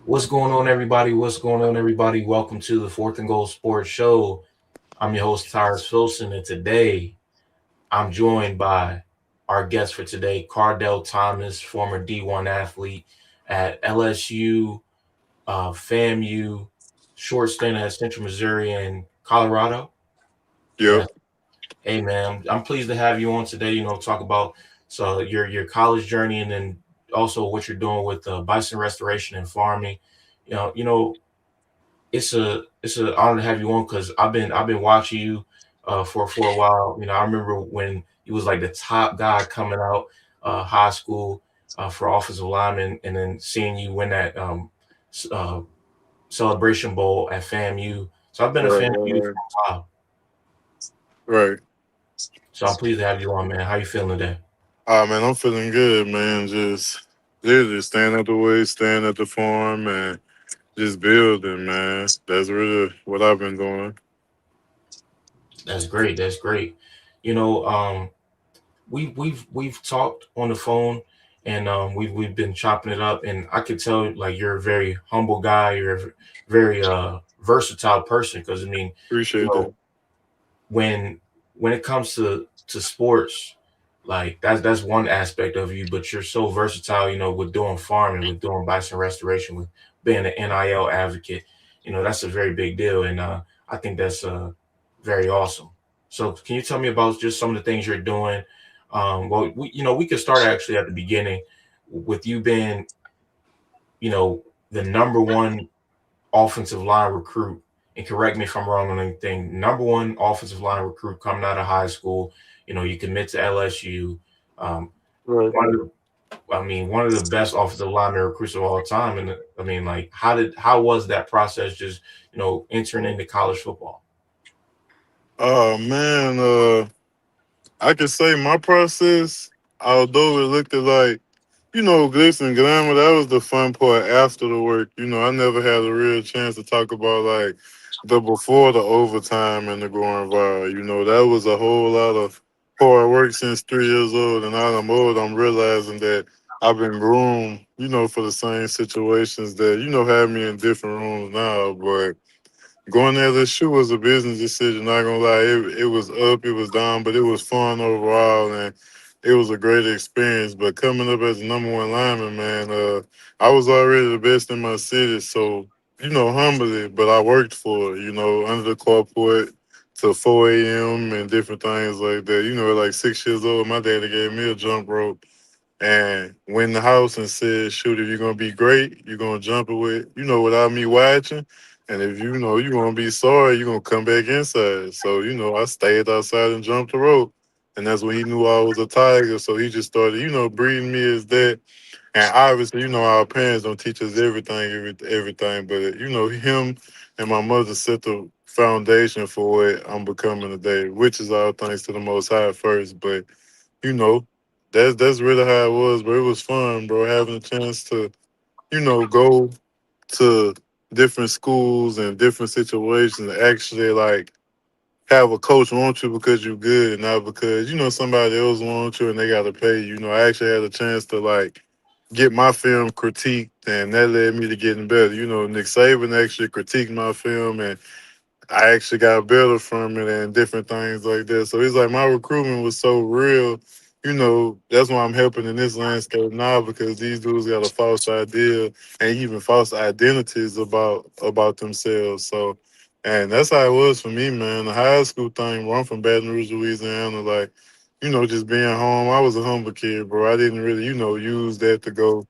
What's going on, everybody? What's going on, everybody? Welcome to the Fourth and Goal Sports Show. I'm your host, Tyrus Filson, and today I'm joined by our guest for today, Kardell Thomas, former D1 athlete at LSU, FAMU, short stint at Central Missouri and Colorado. Yep. Yeah. Hey, man, I'm pleased to have you on today. Talk about your college journey and then also what you're doing with bison restoration and farming. It's a honor to have you on because I've been watching you for a while. I remember when you was like the top guy coming out high school for offensive lineman, and then seeing you win that uh, Celebration Bowl at FAMU. So I've been a Right, fan of you right, for a while. right. So I'm pleased to have you on, man. How you feeling today? Man, I'm feeling good, man. Just literally staying at the way, staying at the farm, and just building, man. That's really what I've been doing. That's great. That's great. You know, we've talked on the phone, and we've been chopping it up, and I could tell like you're a very humble guy. You're a very versatile person because I mean, you Appreciate know, that. when when it comes to sports, like that's one aspect of you, but you're so versatile. With doing farming, with doing bison restoration, with being an NIL advocate. That's a very big deal, and I think that's very awesome. So, can you tell me about just some of the things you're doing? Well, we could start actually at the beginning with you being, you know, the number one offensive line recruit, and correct me if I'm wrong on anything, number one offensive line recruit coming out of high school. You commit to LSU. Um, Right. one of one of the best offensive lineman recruits of all time. And I mean, like, how was that process? Just entering into college football. Oh man, I could say my process, although it looked like, glitz and glamour, that was the fun part after the work. I never had a real chance to talk about like the before the overtime and the going viral. That was a whole lot of hard work since 3 years old, and now I'm old. I'm realizing that I've been groomed, for the same situations that have me in different rooms now. But going there this shoe was a business decision. Not gonna lie, it was up, it was down, but it was fun overall, and it was a great experience. But coming up as the number one lineman, man, I was already the best in my city, so humbly, but I worked for it. Under the carport to 4 a.m. and different things like that. At like 6 years old, my daddy gave me a jump rope and went in the house and said, shoot, if you're gonna be great, you're gonna jump it without me watching. And if you're gonna be sorry, you're gonna come back inside. So, I stayed outside and jumped the rope. And that's when he knew I was a tiger. So he just started, breeding me as that. And obviously, our parents don't teach us everything. But him and my mother set the foundation for what I'm becoming today, which is all thanks to the Most High first. But you know, that's really how it was, bro. It was fun, bro, having a chance to, go to different schools and different situations and actually like have a coach want you because you're good and not because, somebody else wants you and they gotta pay you. I actually had a chance to like get my film critiqued and that led me to getting better. Nick Saban actually critiqued my film and I actually got better from it and different things like that. So it's like my recruitment was so real. That's why I'm helping in this landscape now because these dudes got a false idea and even false identities about themselves. So, and that's how it was for me, man. The high school thing, bro, I'm from Baton Rouge, Louisiana. Like, just being home. I was a humble kid, bro. I didn't really, use that to go,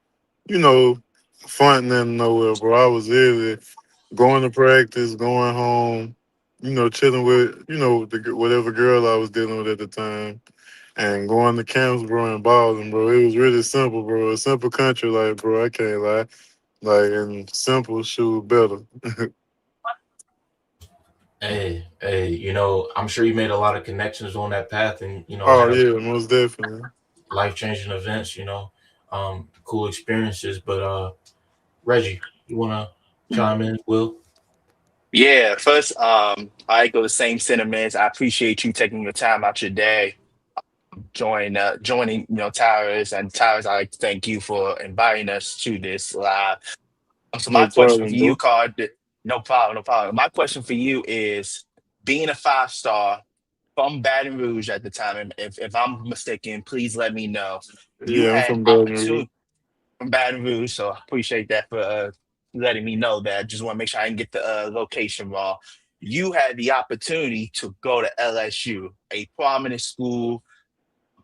you know, fronting and nowhere, bro. I was literally going to practice, going home, chilling with, whatever girl I was dealing with at the time, and going to camps, bro, and balling, bro. It was really simple, bro. A simple country life, bro. I can't lie. Like, and simple, shoot, better. Hey, I'm sure you made a lot of connections on that path, and Oh, had a yeah, most definitely. life changing events. Cool experiences. But Reggie, you wanna chime in? Will? Yeah, first, I echo the same sentiments. I appreciate you taking your time out your day, joining, Towers and Towers. I like to thank you for inviting us to this live. So my No question for problem, you, bro. Card, no problem, no problem. My question for you is being a 5 star from Baton Rouge at the time, and if I'm mistaken, please let me know. You Yeah, I'm had from Baton Rouge. opportunity from Baton Rouge, so I appreciate that for letting me know that. Just want to make sure I didn't get the location wrong. You had the opportunity to go to LSU, a prominent school,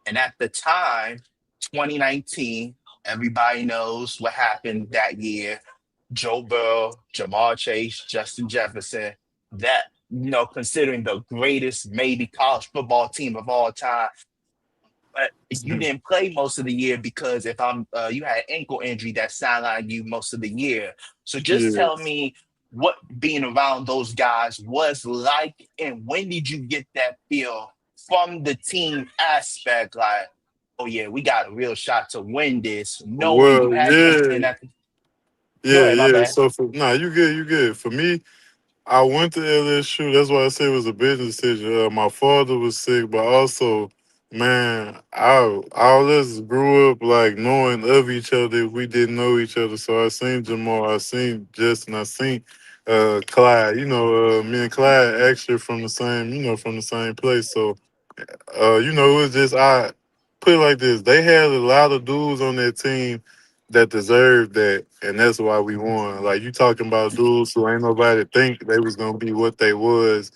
and at the time, 2019, everybody knows what happened that year. Joe Burrow, Jamar Chase, Justin Jefferson, that, considering the greatest maybe college football team of all time, but you didn't play most of the year because if you had an ankle injury that sidelined you most of the year. So just Yeah. tell me what being around those guys was like, and when did you get that feel from the team aspect? Like, oh yeah, we got a real shot to win this, knowing you Well, had them. yeah, And that, go yeah, ahead, my yeah. bad. So for nah, you good, you good. For me, I went to LSU. That's why I say it was a business decision. My father was sick, but also, man, all of us grew up like knowing of each other if we didn't know each other. So I seen Jamal, I seen Justin, I seen Clyde. Me and Clyde actually from the same, from the same place. So it was just I put it like this. They had a lot of dudes on their team that deserved that, and that's why we won. Like you talking about dudes who ain't nobody think they was gonna be what they was,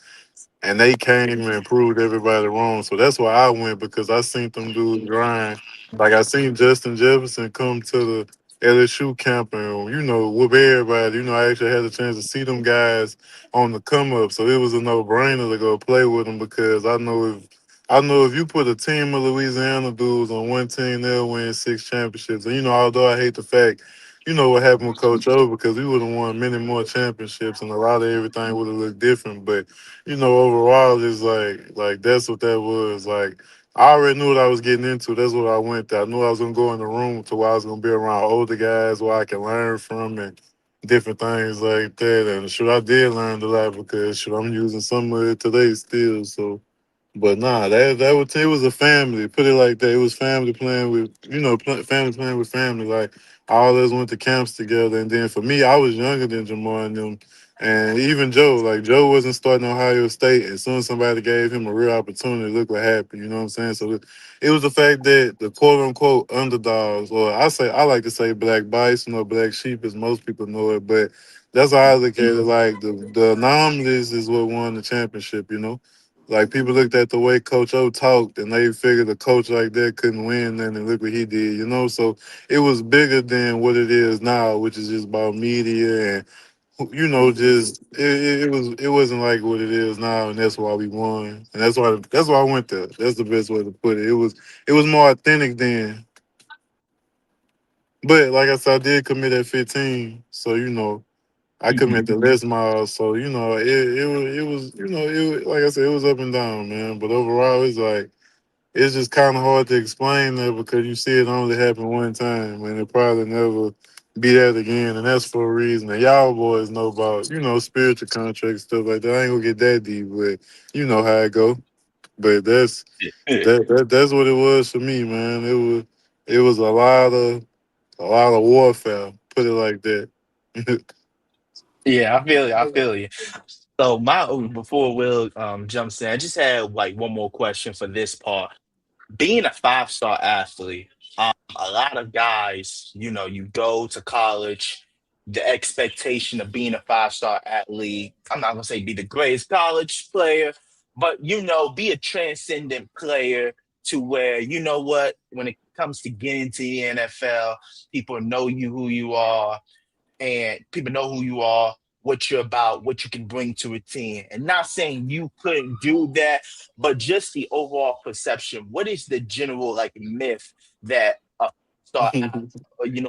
and they came and proved everybody wrong. So that's why I went because I seen them dudes grind. Like I seen Justin Jefferson come to the LSU camp and whoop everybody. I actually had a chance to see them guys on the come up, so it was a no brainer to go play with them because I know if you put a team of Louisiana dudes on one team, they'll win 6 championships. And although I hate the fact, what happened with Coach O because we would have won many more championships and a lot of everything would have looked different. But overall, it's like that's what that was. Like I already knew what I was getting into. That's what I went to. I knew I was gonna go in the room to where I was gonna be around older guys where I can learn from and different things like that. And I did learn a lot because I'm using some of it today still. So. But nah, that would it was a family. Put it like that. It was family playing with family playing with family. Like all of us went to camps together, and then for me, I was younger than Jamar and them, and even Joe. Like Joe wasn't starting Ohio State. As soon as somebody gave him a real opportunity, look what happened. You know what I'm saying? So it was the fact that the quote unquote underdogs, or I like to say black bison or black sheep, as most people know it, but that's how I look at it. Like the anomalies is what won the championship. Like people looked at the way Coach O talked and they figured a coach like that couldn't win then and look what he did. So it was bigger than what it is now, which is just about media and just it wasn't like what it is now and that's why we won. And that's why I went there. That's the best way to put it. It was more authentic then. But like I said, I did commit at 15. So I Mhm. commit the less miles, so it was like I said, it was up and down, man. But overall, it's just kind of hard to explain that because you see it only happen one time, and it probably never be that again, and that's for a reason. And y'all boys know about spiritual contracts stuff like that. I ain't gonna get that deep, but you know how it go. But that's what it was for me, man. It was a lot of warfare. Put it like that. Yeah, I feel you. I feel you. So before Will jumps in, I just had like one more question for this part. Being a 5 star athlete, a lot of guys, you go to college, the expectation of being a 5 star athlete, I'm not gonna say be the greatest college player, but be a transcendent player to where what, when it comes to getting to the NFL, people know you who you are and people know who you are, what you're about, what you can bring to a team. And not saying you couldn't do that, but just the overall perception. What is the general like myth that a star,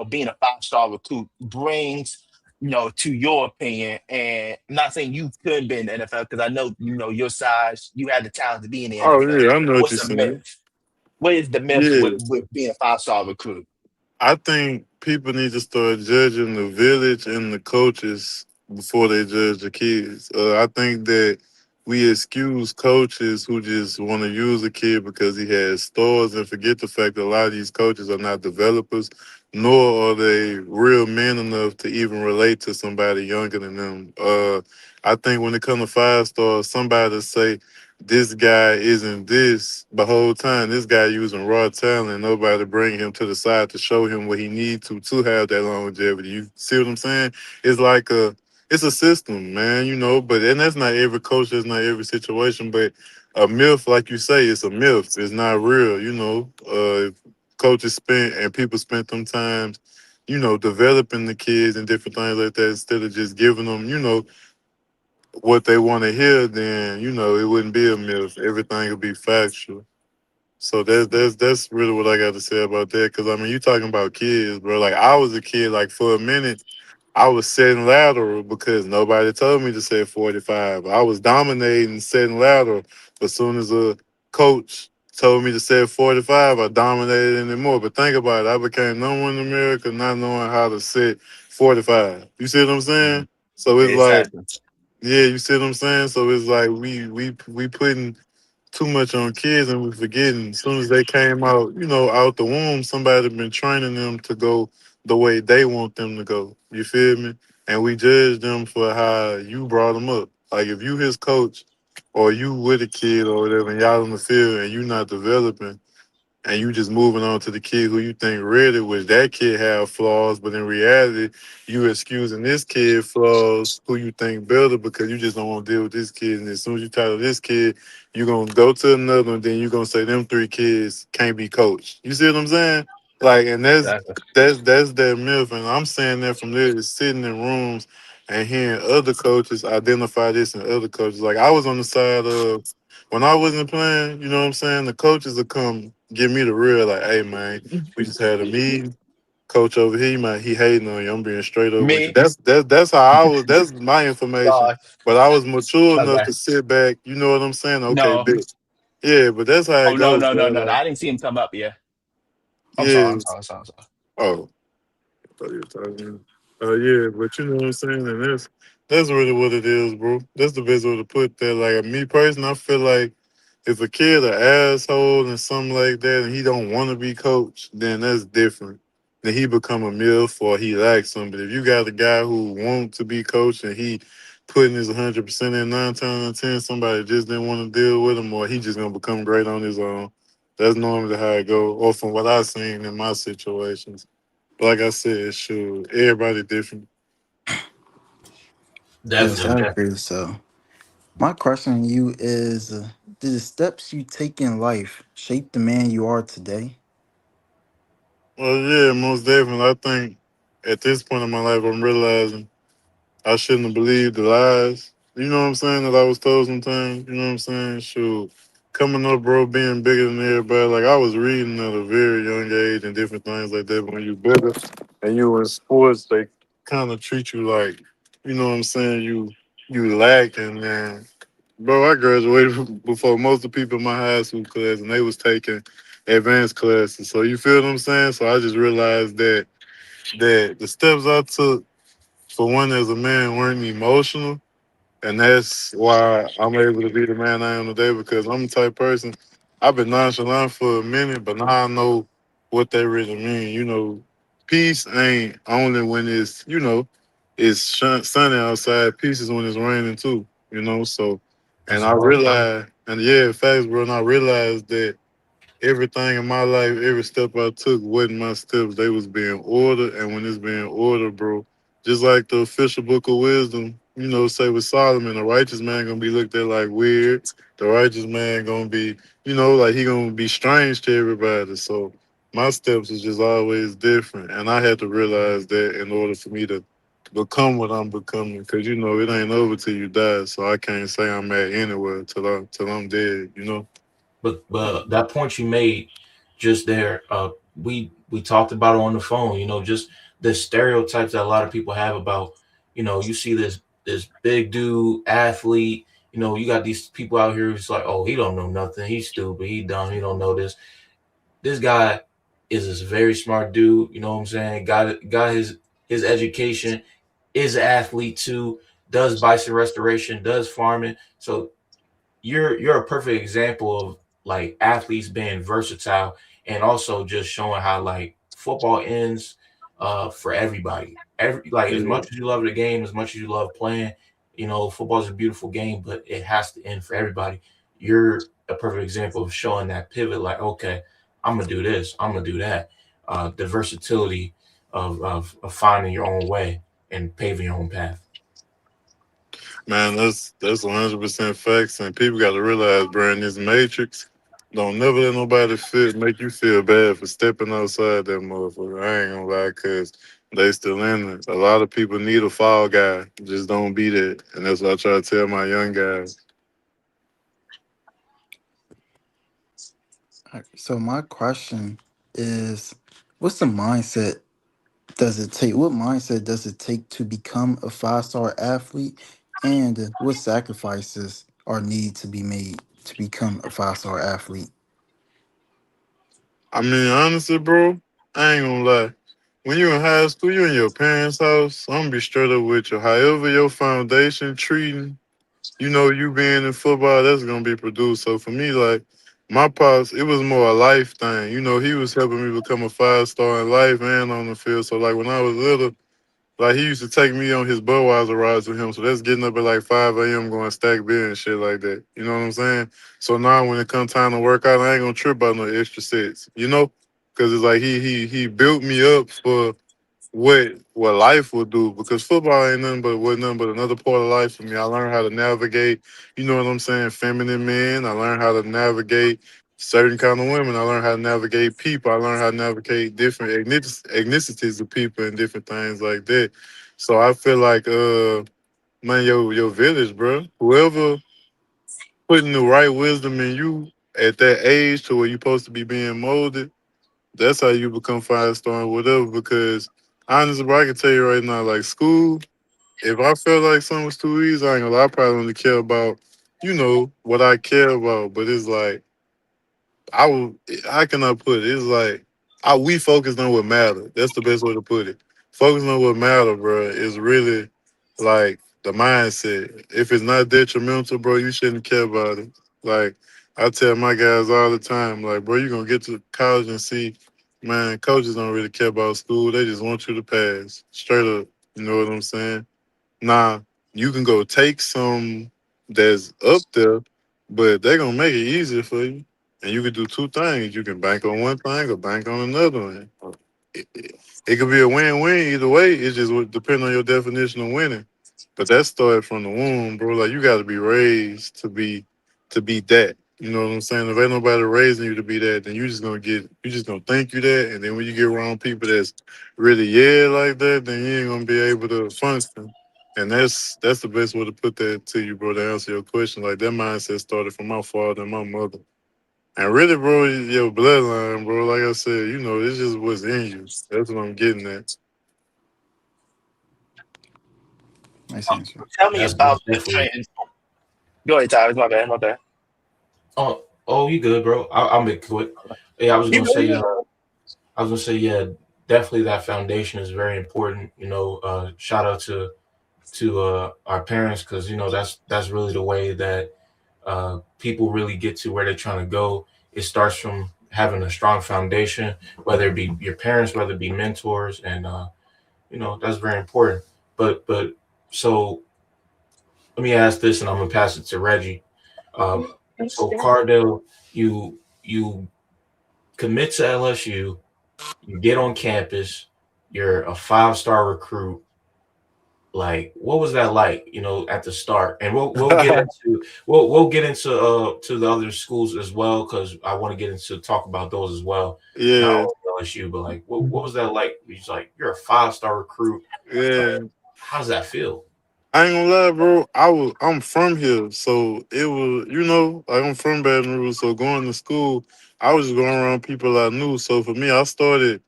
being a 5 star recruit brings? To your opinion, and I'm not saying you couldn't be in the NFL because I know your size, you had the talent to be in the Oh NFL. yeah, I know what you're What's the saying. myth? What is the myth with, Yeah, being a 5 star recruit? I think people need to start judging the village and the coaches before they judge the kids. I think that we excuse coaches who just want to use a kid because he has stars and forget the fact that a lot of these coaches are not developers. nor are they real men enough to even relate to somebody younger than them. I think when it comes to five stars, somebody to say this guy isn't this, the whole time this guy using raw talent, nobody bring him to the side to show him what he needs to have that longevity. You see what I'm saying? It's like it's a system, man, but and that's not every coach, that's not every situation, but a myth, like you say, it's a myth. It's not real. Coaches spent and people spent them times, developing the kids and different things like that instead of just giving them, what they want to hear, then, it wouldn't be a myth. Everything would be factual. So that's really what I got to say about that. Cause I mean, you talking about kids, bro. Like I was a kid, like for a minute, I was setting lateral because nobody told me to set 45. I was dominating setting lateral. But as soon as a coach told me to set 45, I dominated anymore. But think about it, I became number one in America not knowing how to set 45. You see what I'm saying? Mhm. So it's like, Exactly. yeah, you see what I'm saying? So it's like we putting too much on kids and we forgetting as soon as they came out, out the womb, somebody been training them to go the way they want them to go. You feel me? And we judge them for how you brought them up. Like if you his coach or you with a kid or whatever and y'all on the field and you not developing and you just moving on to the kid who you think ready, which that kid have flaws, but in reality, you excusing this kid flaws who you think better because you just don't want to deal with this kid. And as soon as you title this kid, you gonna go to another one, then you gonna say them three kids can't be coached. You see what I'm saying? Like, and that's Exactly. that's that's that myth. And I'm saying that from there is sitting in rooms and hearing other coaches identify this and other coaches. Like I was on the side of when I wasn't playing, you know what I'm saying? The coaches will come give me the real, like, hey man, we just had a meeting. Coach over here, man, he hating on you. I'm being straight up with you. Me, That's how I was. That's my information. God, But I was mature enough okay. to sit back. You know what I'm saying? Okay, No. bitch. Yeah, but that's how it Oh no, goes, no, no, bro. no, no. Like, I didn't see him come up. Yeah. I'm sorry. yeah. I'm sorry. I'm sorry. I'm sorry. Oh, I thought you were talking. Yeah, but you know what I'm saying, and that's really what it is, bro. That's the best way to put that. Like me personally, I feel like if a kid an asshole and something like that, and he don't want to be coached, then that's different. Then he become a MILF or he lacks something. But if you got a guy who wants to be coached and he putting his 100% in 9 times out of 10, somebody just didn't want to deal with him, or he just gonna become great on his own. That's normally how it go, or from what I've seen in my situations. But like I said, sure, everybody different. Yes, I Definitely. agree. So, my question to you is did the steps you take in life shape the man you are today? Well, yeah, most definitely. I think at this point in my life, I'm realizing I shouldn't have believed the lies. You know what I'm saying? That I was told sometimes. You know what I'm saying? Shoot. Coming up, bro, being bigger than everybody. Like I was reading at a very young age and different things like that. But when you bigger and you in sports, they kind of treat you like, you know what I'm saying? You lacking, man. Bro, I graduated before most of the people in my high school class, and they was taking advanced classes. So you feel what I'm saying? So I just realized that the steps I took for one as a man weren't emotional, and that's why I'm able to be the man I am today because I'm the type of person I've been nonchalant for a minute, but now I know what they really mean. Peace ain't only when it's sunny outside. Peace is when it's raining too. So and That's I hard. realized, and yeah, facts, bro. And I realized that everything in my life, every step I took wasn't my steps. They was being ordered, and when it's being ordered, bro, just like the official book of wisdom, say with Solomon, the righteous man gonna be looked at like weird. The righteous man gonna be, like he gonna be strange to everybody. So my steps is just always different, and I had to realize that in order for me to become what I'm becoming, because it ain't over till you die. So I can't say I'm at anywhere till I'm dead. But that point you made just there, we talked about it on the phone. Just the stereotypes that a lot of people have about, you see this big dude athlete. You got these people out here who's like, oh, he don't know nothing. He's stupid. He dumb. He don't know this. This guy is this very smart dude. You know what I'm saying? Got his education. Is an athlete too. Does bison restoration. Does farming. So you're a perfect example of like athletes being versatile and also just showing how like football ends. for everybody. Like as Yeah. much as you love the game, as much as you love playing, football is a beautiful game, but it has to end for everybody. You're a perfect example of showing that pivot. Like, okay, I'm gonna do this, I'm gonna do that. The versatility of finding your own way and paving your own path. Man, that's 100% facts, and people got to realize, bro, in this matrix, don't never let nobody make you feel bad for stepping outside that motherfucker. I ain't gonna lie, cause they still in it. A lot of people need a fall guy, just don't be that, and that's what I try to tell my young guys. So my question is, what's the mindset does it take? What mindset does it take to become a 5-star athlete, and what sacrifices are need to be made to become a 5-star athlete? I mean, honestly, bro, I ain't gonna lie. When you in high school, you in your parents' house. I'm gonna be straight up with you. However, your foundation treating you being in football, that's gonna be produced. So for me, like my pops, it was more a life thing. He was helping me become a 5-star in life and on the field. So like when I was little, like he used to take me on his Budweiser rides with him. So that's getting up at like 5 a.m. going stack beer and shit like that. You know what I'm saying? So now when it comes time to work out, I ain't gonna trip about no extra sets. Because it's like he built me up for what life will do, because football ain't nothing but another part of life for me. I learned how to navigate, you know what I'm saying, feminine men. I learned how to navigate certain kind of women. I learned how to navigate people. I learned how to navigate different ethnicities of people and different things like that. So I feel like man, your village, bro. Whoever putting the right wisdom in you at that age to where you're supposed to be being molded, that's how you become 5-star and whatever. Because honestly, bro, I can tell you right now, like school, if I felt like something was too easy, I ain't gonna lie, I probably only care about, what I care about. But it's like I will. How can I put it? It's like we focus on what matter. That's the best way to put it. Focus on what matter, bro. Is really like the mindset. If it's not detrimental, bro, you shouldn't care about it. Like I tell my guys all the time, like, bro, you gonna get to college and see, man, coaches don't really care about school. They just want you to pass. Straight up. You know what I'm saying? Nah, you can go take some that's up there, but they're gonna make it easier for you. And you can do two things. You can bank on one thing or bank on another one. It could be a win-win either way. It just would depend on your definition of winning. But that started from the womb, bro. Like you gotta be raised to be that. You know what I'm saying? If ain't nobody raising you to be that, then you just gonna think you that. And then when you get around people that's really like that, then you ain't gonna be able to function. And that's the best way to put that to you, bro, to answer your question. Like that mindset started from my father and my mother. And really, bro, your bloodline, bro, like I said, it's just what's in you. That's what I'm getting at. Nice answer. Tell me That's about the definitely. trend. Go ahead, Tyler. My bad. My bad. Oh, you good, bro? I'll make it quick. Yeah, You good? I was gonna say, yeah, definitely that foundation is very important. Shout out to our parents, because that's really the way that people really get to where they're trying to go. It starts from having a strong foundation, whether it be your parents, whether it be mentors, and that's very important. But so let me ask this, and I'm gonna pass it to Reggie. So Cardell, you commit to LSU, you get on campus, you're a 5-star recruit. Like, what was that like, at the start? And we'll get into to the other schools as well, because I want to get into talk about those as well. Not Yeah, only LSU, but like what was that like? He's like, you're a 5-star recruit. Like, yeah. how does that feel? I ain't gonna lie, bro. I'm from here, so it was, like I'm from Baton Rouge. So going to school, I was just going around people I knew. So for me, I started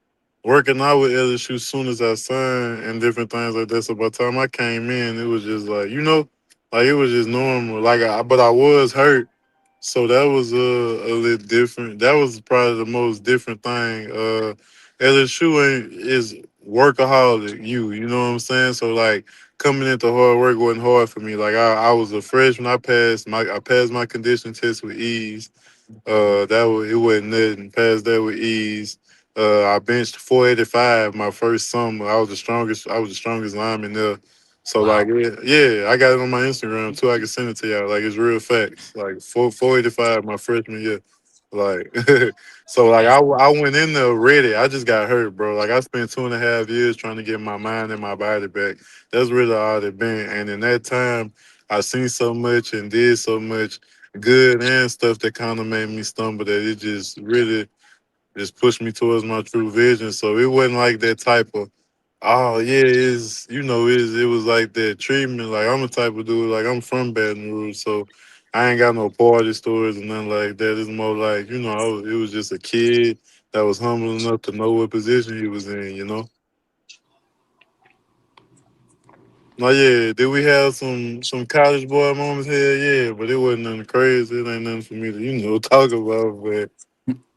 working out with LSU as soon as I signed and different things like that. So by the time I came in, it was just like, like it was just normal. But I was hurt, so that was a little different. That was probably the most different thing. LSU is workaholic. You know what I'm saying? So like coming into hard work wasn't hard for me. Like I was a freshman. I passed my condition test with ease. It wasn't nothing. Passed that with ease. I benched 485 my first summer. I was the strongest. I was the strongest lineman there. So like, Wow. yeah, I got it on my Instagram too. I can send it to y'all. Like it's real facts. Like 485 my freshman year. Like, so like That's I went in there ready. I just got hurt, bro. Like I spent 2.5 years trying to get my mind and my body back. That's really all it been. And in that time, I seen so much and did so much good and stuff that kind of made me stumble that it just really just pushed me towards my true vision. So it wasn't like that type of, oh yeah, it's it was like that treatment. Like I'm the type of dude, like I'm from Baton Rouge, so I ain't got no party stories and nothing like that. It's more like, it was just a kid that was humble enough to know what position he was in. Oh yeah, did we have some college boy moments here? Yeah, but it wasn't nothing crazy. It ain't nothing for me to, talk about. But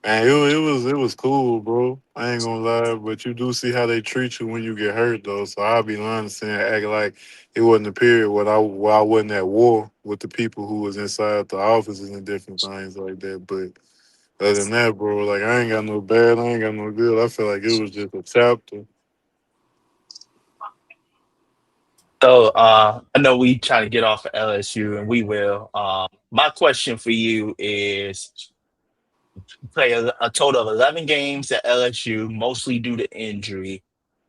man, it was cool, bro. I ain't gonna lie, but you do see how they treat you when you get hurt, though. So I'll be lying to say act like it wasn't a period where I wasn't at war with the people who was inside the offices and different things like that. But other than that, bro, like I ain't got no bad, I ain't got no good. I feel like it was just a chapter. so. I know we try to get off of LSU, and we will. My question for you is: play a total of 11 games at LSU, mostly due to injury.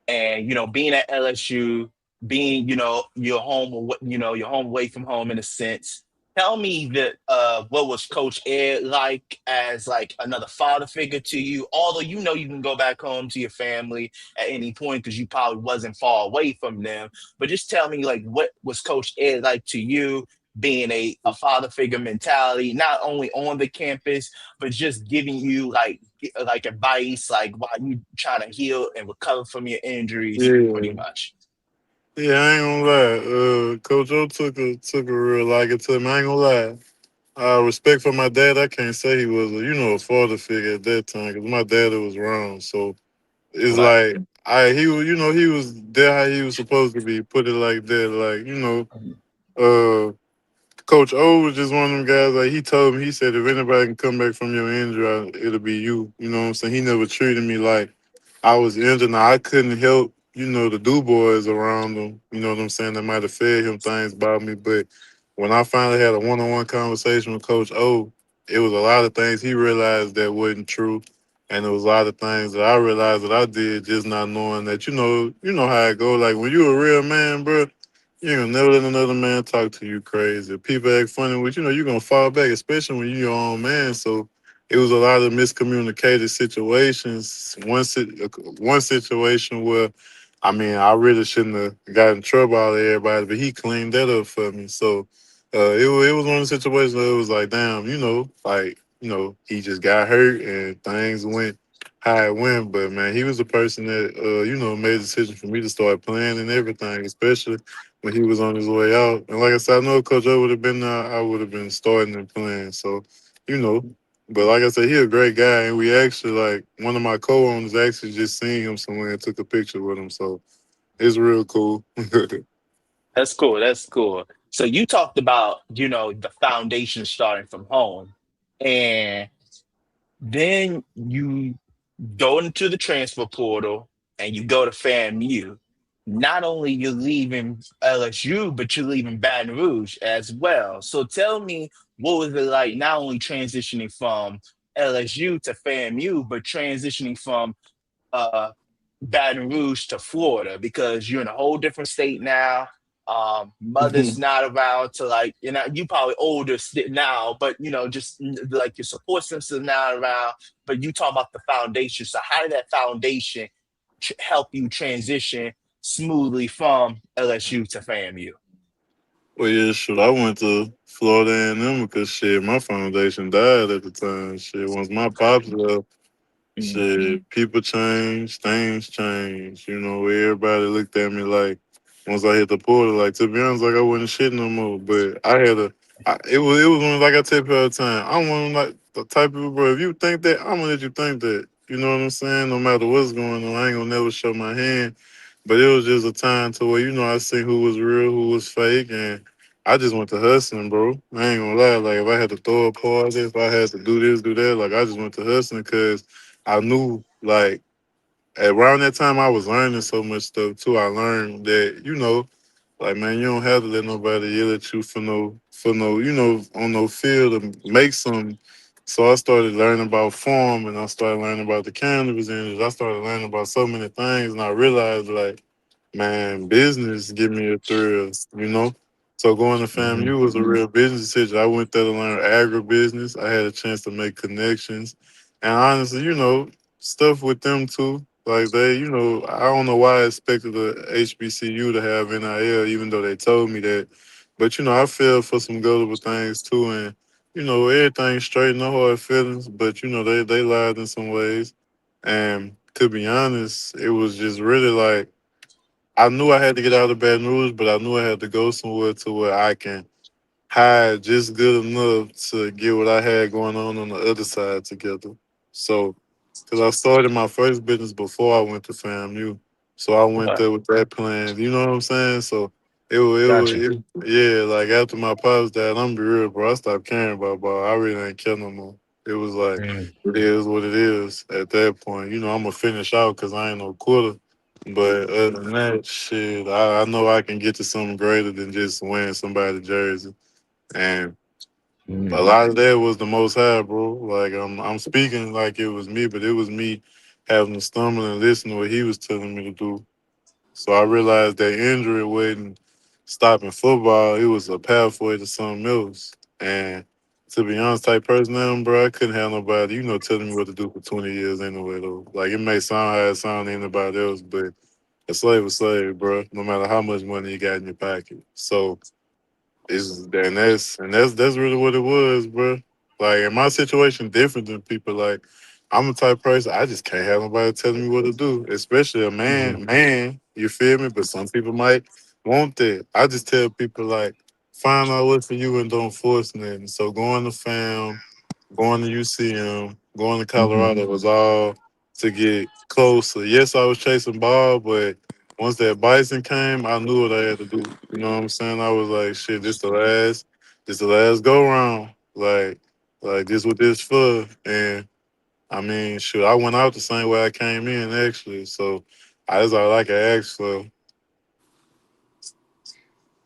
And being at LSU, being your home, your home away from home in a sense. Tell me that what was Coach Ed like as like another father figure to you? Although you can go back home to your family at any point because you probably wasn't far away from them. But just tell me like what was Coach Ed like to you? Being a father figure mentality, not only on the campus, but just giving you like advice, like while you trying to heal and recover from your injuries, pretty Yeah. much. Yeah, I ain't gonna lie. Coach O took a real liking to me. I ain't gonna lie. Respect for my dad. I can't say he was a father figure at that time because my dad was wrong. So it's Right. like he was he was there how he was supposed to be. Put it like that. Like uh, Coach O was just one of them guys. Like he told me, he said if anybody can come back from your injury, it'll be you. You know what I'm saying? He never treated me like I was injured. Now I couldn't help, the do boys around him. You know what I'm saying? That might have fed him things about me. But when I finally had a one-on-one conversation with Coach O, it was a lot of things he realized that wasn't true. And there was a lot of things that I realized that I did just not knowing that, you know how it go. Like when you a real man, bro, you ain't gonna never let another man talk to you crazy. If people act funny with you're gonna fall back, especially when you your own man. So it was a lot of miscommunicated situations. One situation where, I mean, I really shouldn't have got in trouble out of everybody, but he cleaned that up for me. So it was one of the situations where it was like, damn, he just got hurt and things went how it went. But man, he was the person that made the decision for me to start playing and everything, especially when he was on his way out. And like I said, I know Coach O would have been there, I would have been starting and playing. So you know. But like I said, he a great guy, and we actually like one of my co-owners actually just seen him somewhere and took a picture with him. So it's real cool. That's cool. That's cool. So you talked about, the foundation starting from home. And then you go into the transfer portal and you go to FAMU. Not only you're leaving LSU, but you're leaving Baton Rouge as well. So tell me, what was it like not only transitioning from LSU to FAMU, but transitioning from uh, Baton Rouge to Florida because you're in a whole different state now. Mother's not around to like, you probably older now, but just like your support system not around. But you talk about the foundation. So how did that foundation help you transition smoothly from LSU to FAMU? Well, yeah, shoot, I went to Florida A&M because shit, my foundation died at the time. Shit, once my pops left, Mhm. shit, people change, things change. Everybody looked at me like once I hit the portal, like to be honest, like I wasn't shit no more. But it was one like I tell people all the time. I'm one of like the type of people, bro. If you think that, I'm gonna let you think that. You know what I'm saying? No matter what's going on, I ain't gonna never show my hand. But it was just a time to where I seen who was real, who was fake, and I just went to hustling, bro. I ain't gonna lie. Like if I had to throw a party, if I had to do this, do that, like I just went to hustling because I knew like around that time I was learning so much stuff too. I learned that, like man, you don't have to let nobody yell at you for no, on no field and make some. So I started learning about farm and I started learning about the cannabis industry. I started learning about so many things and I realized like, man, business give me a thrill, you know? So going to Hmm. FAMU was a real business decision. I went there to learn agribusiness. I had a chance to make connections. And honestly, stuff with them too. Like I don't know why I expected the HBCU to have NIL, even though they told me that. But I feel for some gullible things too, and everything straight, no hard feelings. But they lied in some ways, and to be honest, it was just really like I knew I had to get out of Baton Rouge, but I knew I had to go somewhere to where I can hide just good enough to get what I had going on the other side together. So, because I started my first business before I went to FAMU, so I went Okay, there with that plan. You know what I'm saying? So gotcha. yeah. Like after my pops died, I'm be real, bro. I stopped caring about ball. I really ain't care no more. It was like Mm, it is what it is at that point. I'm gonna finish out because I ain't no quitter. But other than that, shit, I know I can get to something greater than just wearing somebody's jersey. And a mm. lot of that was the most high, bro. Like I'm speaking like it was me, but it was me having to stumble and listen to what he was telling me to do. So I realized that injury wasn't stopping football. It was a pathway to something else. And to be honest, type person I am, bro, I couldn't have nobody, telling me what to do for 20 years anyway, though. Like it may sound how it sound to anybody else, but a slave is slave, bro. No matter how much money you got in your pocket. So that's really what it was, bro. Like in my situation, different than people. Like I'm the type of person I just can't have nobody telling me what to do, especially a Hmm. man. Man, you feel me? But some people might want that. I just tell people like, find out what's for you and don't force nothing. So going to fam, going to UCM, going to Hmm. Colorado was all to get closer. Yes, I was chasing ball, but once that Bison came, I knew what I had to do. You know what I'm saying? I was like, shit, this the last go round. Like this what this for. And I mean, shoot, I went out the same way I came in actually. So that's all I can ask for.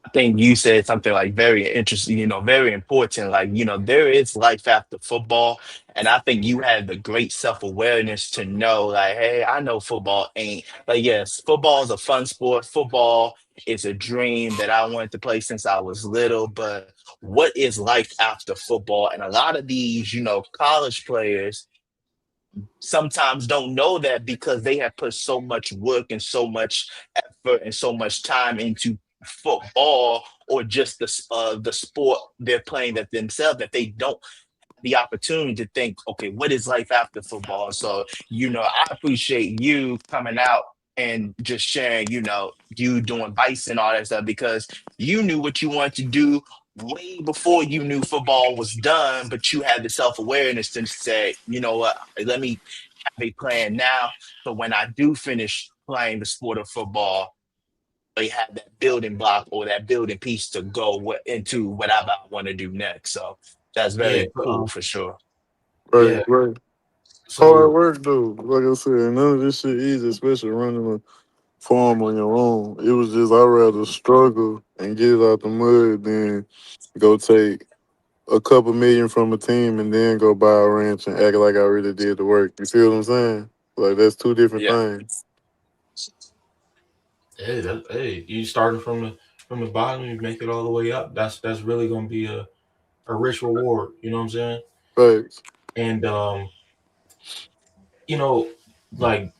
I think you said something like very interesting, very important. Like, there is life after football. And I think you had the great self awareness to know, like, hey, I know football ain't like, yes, football is a fun sport. Football is a dream that I wanted to play since I was little. But what is life after football? And a lot of these, college players sometimes don't know that because they have put so much work and so much effort and so much time into football or just the sport they're playing that themselves that they don't have the opportunity to think, okay, what is life after football? So, I appreciate you coming out and just sharing, you doing Vice and all that stuff because you knew what you wanted to do way before you knew football was done, but you had the self awareness to say, you know what, let me have a plan now. So when I do finish playing the sport of football, they have that building block or that building piece to go into whatever I want to do next. So that's Yeah. very cool for sure. Right, Yeah. right. Hard So work though. Like I said, none of this shit easy, especially running a farm on your own. It was just I'd rather struggle and get it out the mud than go take a couple million from a team and then go buy a ranch and act like I really did the work. You feel what I'm saying? Like that's two different Yeah. things. hey, you starting from the bottom, you make it all the way up. That's really gonna be a rich reward. You know what I'm saying? Facts. And you know, like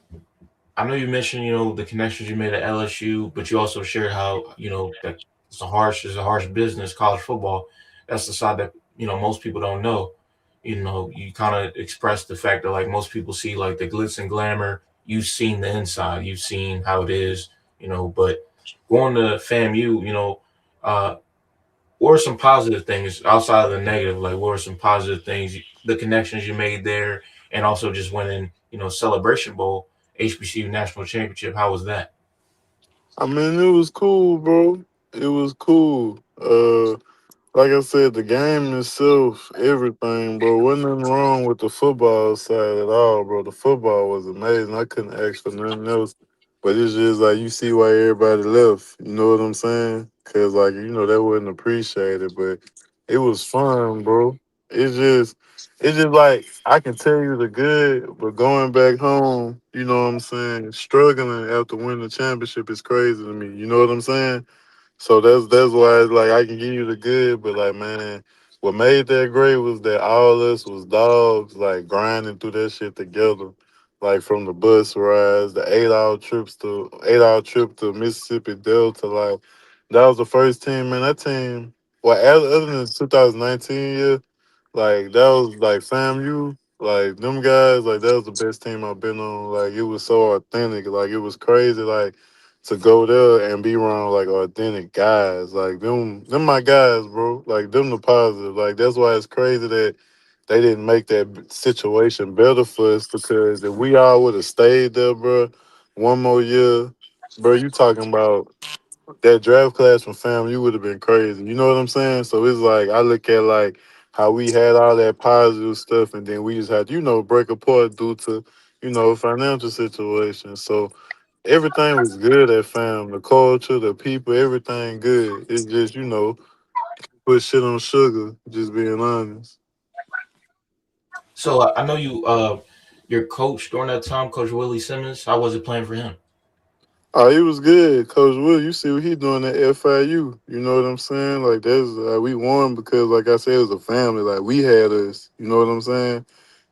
I know you mentioned, the connections you made at LSU, but you also shared how, that it's a harsh business, college football. That's the side that, most people don't know. You kind of expressed the fact that like most people see like the glitz and glamour. You've seen the inside, you've seen how it is, but going to FAMU, uh, what are some positive things outside of the negative? Like, what are some positive things, the connections you made there, and also just winning, Celebration Bowl, HBCU National Championship? How was that? I mean, it was cool, bro. It was cool. like I said, the game itself, everything, bro. Wasn't nothing wrong with the football side at all, bro. The football was amazing. I couldn't ask for nothing else. But it's just like you see why everybody left. You know what I'm saying? Cause like that wasn't appreciated, but it was fun, bro. It's just, it's just like I can tell you the good, but going back home, you know what I'm saying? Struggling after winning the championship is crazy to me. You know what I'm saying? So that's why it's like I can give you the good, but like man, what made that great was that all us was dogs, like grinding through that shit together. Like from the bus rides, the 8 hour trip to Mississippi Delta, like that was the first team, man. That team, well, other than the 2019 year, like that was like FAMU, like them guys, like that was the best team I've been on. Like it was so authentic, like it was crazy, like to go there and be around like authentic guys, like them my guys, bro. Like them the positive. Like that's why it's crazy that they didn't make that situation better for us because if we all would have stayed there, bro, one more year, bro, you talking about that draft class from fam, you would have been crazy. You know what I'm saying? So it's like I look at like how we had all that positive stuff and then we just had to, break apart due to, financial situations. So everything was good at fam. The culture, the people, everything good. It's just, put shit on sugar, just being honest. So I know your coach during that time, Coach Willie Simmons. How was it playing for him? Oh, he was good. Coach Will, you see what he doing at FIU. You know what I'm saying? Like that's we won because like I said, it was a family. Like we had us. You know what I'm saying?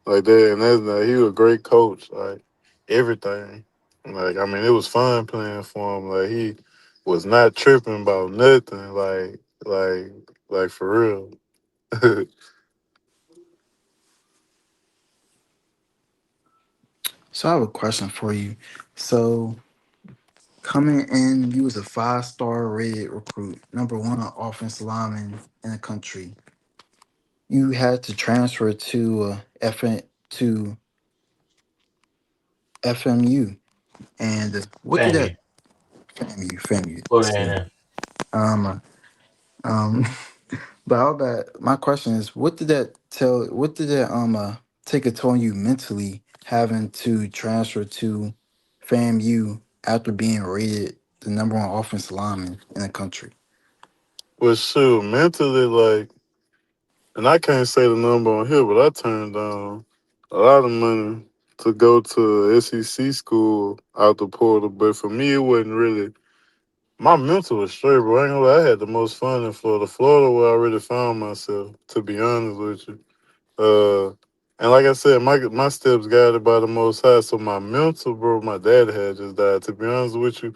Like that, and that's like he was a great coach. Like everything. Like I mean, it was fun playing for him. Like he was not tripping about nothing. Like for real. So I have a question for you. So coming in, you was a 5-star rated recruit, number one offensive lineman in the country. You had to transfer to to FMU, and what did that FAMU, FAMU Florida excuse me. A&M. Um um but how about my question is what did that take a toll on you mentally having to transfer to FAMU after being rated the number one offensive lineman in the country? But shoot, mentally, like, and I can't say the number on here, but I turned down a lot of money to go to SEC school out the portal. But for me, it wasn't really. My mental was straight, bro. I ain't gonna lie, I had the most fun in Florida. Florida, where I really found myself, to be honest with you. Uh, and like I said, my steps guided by the Most High. So my mental, bro, my dad had just died. To be honest with you,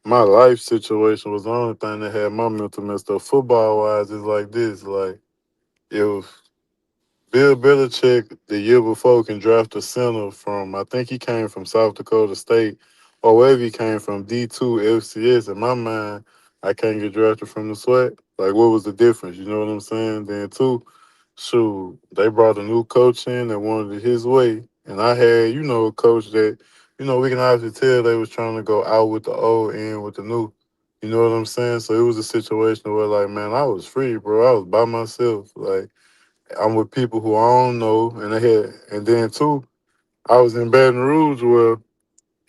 my life situation was the only thing that had my mental messed up. Football wise, it's like this. Like if Bill Belichick the year before can draft a center from, I think he came from South Dakota State, or wherever he came from, D2 FCS. In my mind, I can't get drafted from the SWAC. Like, what was the difference? You know what I'm saying? Then, two, shoot, they brought a new coach in that wanted it his way. And I had, a coach that, we can obviously tell they was trying to go out with the old and with the new. You know what I'm saying? So it was a situation where, like, man, I was free, bro. I was by myself. Like, I'm with people who I don't know, and then two, I was in Baton Rouge where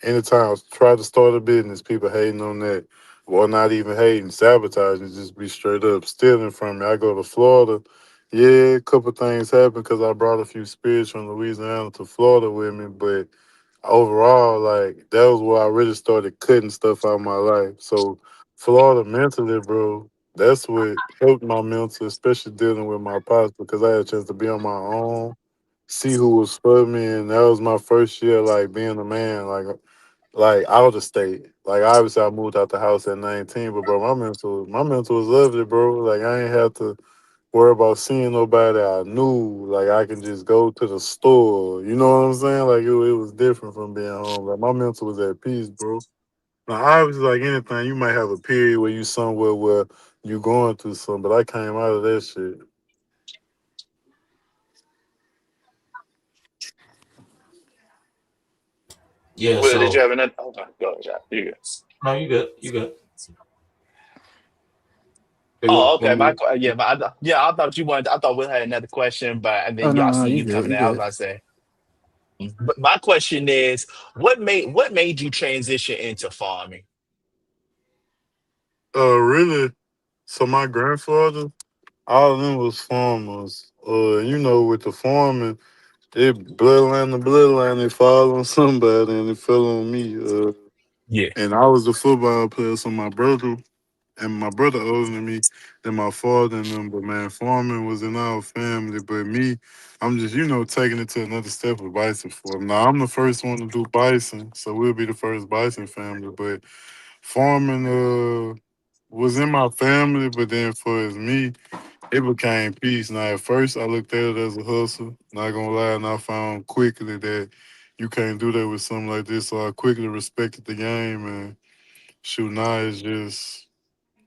anytime I try to start a business, people hating on that, or not even hating, sabotaging, just be straight up stealing from me. I go to Florida, yeah, a couple things happened because I brought a few spirits from Louisiana to Florida with me, but overall, like that was where I really started cutting stuff out of my life. So Florida mentally, bro, that's what helped my mental, especially dealing with my pops because I had a chance to be on my own, see who was for me, and that was my first year like being a man, like out of state. Like obviously I moved out the house at 19, but bro, my mental was lovely, bro. Like I ain't have to worry about seeing nobody I knew. Like I can just go to the store. You know what I'm saying? Like it was different from being home. Like my mental was at peace, bro. Now obviously, like anything, you might have a period where you somewhere where you going through something, but I came out of that shit. Yeah. Will, did you So have another? Oh, go, Jack. You good. no, you good. You good. Oh, okay. Well, Yeah, yeah. I thought you wanted. I thought we had another question, but and Oh then yeah, I no, no, see you you good, coming you in. I was good. about to say, but my question is, what made you transition into farming? really. So my grandfather, all of them was farmers. With the farming, it bloodline to bloodline, they fall on somebody, and it fell on me. Yeah. And I was a football player, so my brother older than me than my father and them. But man, farming was in our family. But me, I'm just taking it to another step with bison farm. Now I'm the first one to do bison, so we'll be the first bison family. But farming was in my family, but then for as me, it became peace. Now at first I looked at it as a hustle. Not gonna lie, and I found quickly that you can't do that with something like this. So I quickly respected the game and shoot. Now it's just,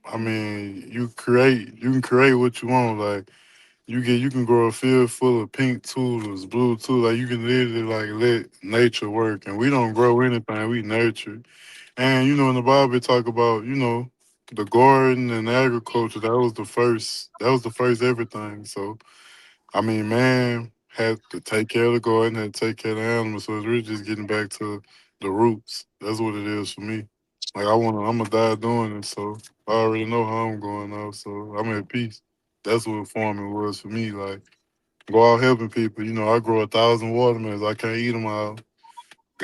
I mean, you can create what you want. Like you can grow a field full of pink tulips, blue tulips. Like you can literally like let nature work. And we don't grow anything, we nurture. And in the Bible it talk about, the garden and agriculture. That was the first everything. So I mean, man had to take care of the garden, had to take care of the animals. So it's really just getting back to the roots. That's what it is for me. Like I'm gonna die doing it. So I already know how I'm going out. So I'm at peace. That's what farming was for me. Like go out helping people. I grow 1,000 watermelons. I can't eat them all.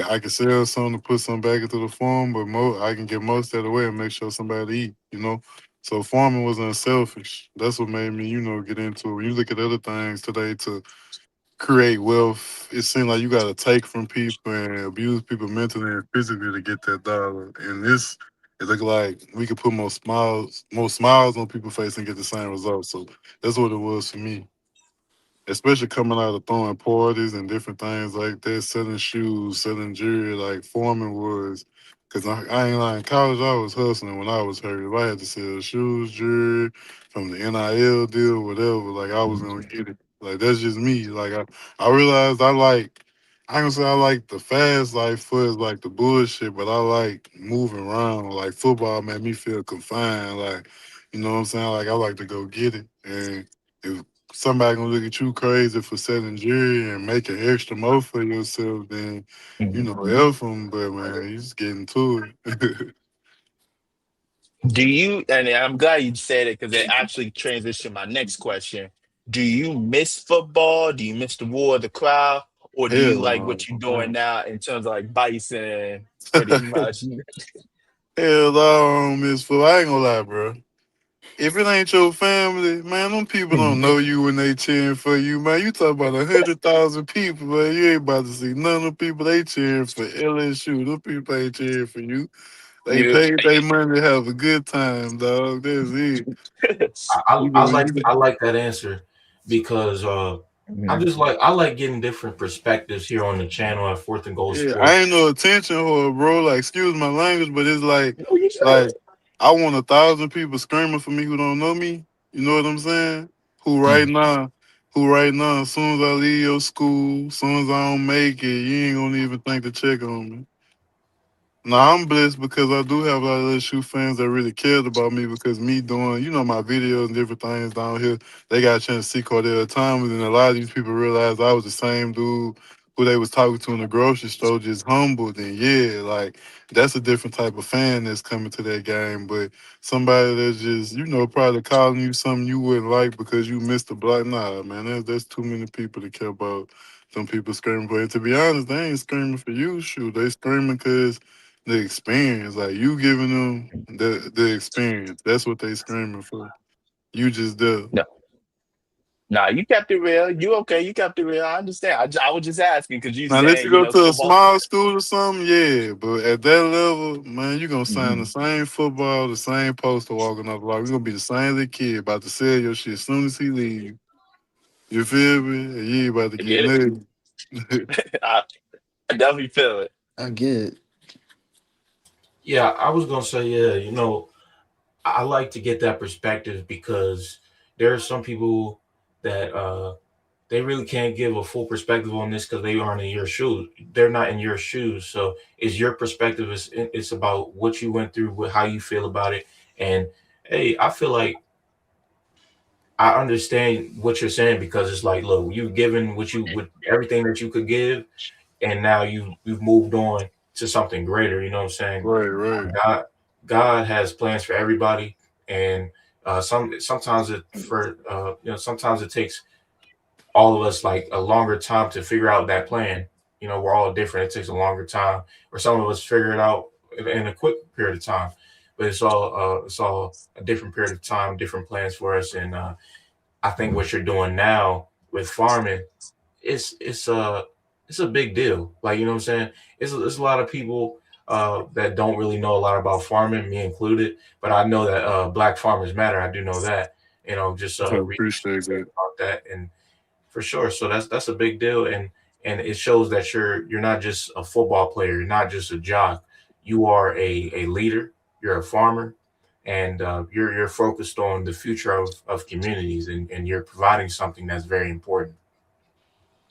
I can sell some to put some back into the farm, but I can get most of it away and make sure somebody eat. So farming was unselfish. That's what made me, get into it. When you look at other things today to create wealth, it seems like you got to take from people and abuse people mentally and physically to get that dollar. And this, it look like we could put more smiles on people's face and get the same results. So that's what it was for me, especially coming out of throwing parties and different things like that, selling shoes, selling jewelry, like Foreman was. Cause I ain't lying, college I was hustling when I was hurt. If I had to sell shoes, jewelry, from the NIL deal, whatever, like I was gonna get it. Like that's just me. Like I realized I ain't gonna say I like the fast life for it's like the bullshit, but I like moving around. Like football made me feel confined. Like, you know what I'm saying? Like I like to go get it. And if somebody gonna look at you crazy for selling jewelry and making extra more for yourself, then F them. But man, you just getting to it. Do you? And I'm glad you said it because it actually transitioned my next question. Do you miss football? Do you miss the war, the crowd, or do you Hell like what you're doing no. now in terms of like bison? Pretty much. Hell no, I don't miss football. I ain't gonna lie, bro. If it ain't your family, man, them people don't know you when they cheering for you, man. You talk about 100,000 people, man. You ain't about to see none of the people they cheering for LSU. Them people ain't cheering for you. They You. paid their money to have a good time, dog. That's it. You I know, like you I like that answer because I like getting different perspectives here on the channel at Fourth and Goal yeah, I Sports. ain't no attention whore, bro. Like, excuse my language, but it's No, you like should. I want 1,000 people screaming for me who don't know me. You know what I'm saying? Who right now, who right now, as soon as I leave your school, as soon as I don't make it, you ain't gonna even think to check on me. Now I'm blessed because I do have a lot of LSU fans that really cared about me because me doing, my videos and different things down here, they got a chance to see Cardell Thomas, and a lot of these people realized I was the same dude who they was talking to in the grocery store, just humbled. And yeah, like that's a different type of fan that's coming to that game. But somebody that's just, probably calling you something you wouldn't like because you missed the block. Nah, man, that's too many people to care about. Some people screaming for it. To be honest, they ain't screaming for you. Shoot, they screaming because the experience, like you giving them the experience. That's what they screaming for. You just there. No, nah, you kept it real. You okay? You kept it real. I understand. I was just asking because you Now, unless said you go to a football. small school or something, yeah. But at that level, man, you gonna sign the Mhm. same football, the same poster walking up the block. You gonna be the same little kid about to sell your shit as soon as he leave you. You feel me? And you ain't about to I get get it. nothing. I definitely feel it. I get it. Yeah, I was gonna say, yeah, I like to get that perspective because there are some people that they really can't give a full perspective on this because they aren't in your shoes. They're not in your shoes, so it's your perspective. It's about what you went through, how you feel about it, and hey, I feel like I understand what you're saying because it's like, look, you've given what you with everything that you could give, and now you've moved on to something greater. You know what I'm saying? Right, right. God has plans for everybody, and sometimes sometimes it takes all of us like a longer time to figure out that plan. You know, we're all different. It takes a longer time, or some of us figure it out in a quick period of time. But it's all a different period of time, different plans for us, and I think what you're doing now with farming, it's it's a big deal. Like you know what I'm saying? It's a lot of people that don't really know a lot about farming, me included. But I know that Black farmers matter. I do know that. You know, just I reading some appreciate stuff that. about that, and for sure. So that's a big deal, and it shows that you're not just a football player. You're not just a jock. You are a leader. You're a farmer, and you're focused on the future of communities, and you're providing something that's very important.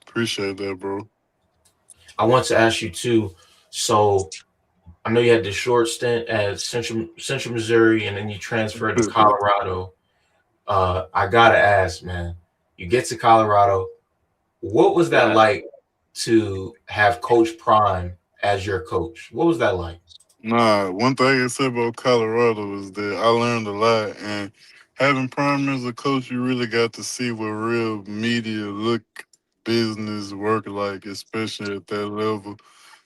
Appreciate that, bro. I want to ask you too. So I know you had this short stint at Central Missouri, and then you transferred to Colorado. I gotta ask, man. You get to Colorado. What was that like to have Coach Prime as your coach? What was that like? Nah, one thing I said about Colorado is that I learned a lot, and having Prime as a coach, you really got to see what real media look, business work like, especially at that level.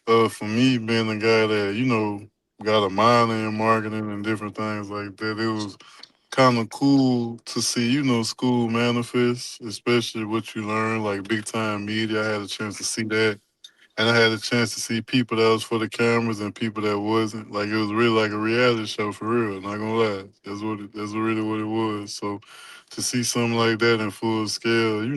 For me, being a guy that got a minor in marketing and different things like that, it was kind of cool to see school manifest, especially what you learn like big time media. I had a chance to see that, and I had a chance to see people that was for the cameras and people that wasn't. Like it was really like a reality show for real. Not gonna lie, that's really what it was. So to see something like that in full scale, it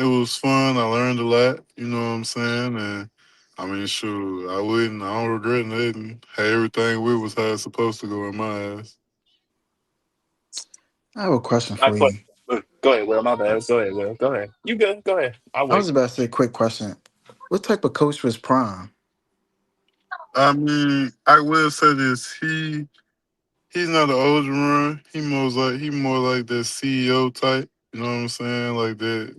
was fun. I learned a lot. You know what I'm saying? And I mean, sure, I don't regret nothing. Hey, everything with was how it's supposed to go in my eyes. I have a question I for put, you. go ahead, Will. My bad. Go ahead, Will. Go ahead. You good? Go ahead. I'll I was wait. about to say, quick question. What type of coach was Prime? I mean, I will say this: he's not an older run. He more like that CEO type. You know what I'm saying? Like that.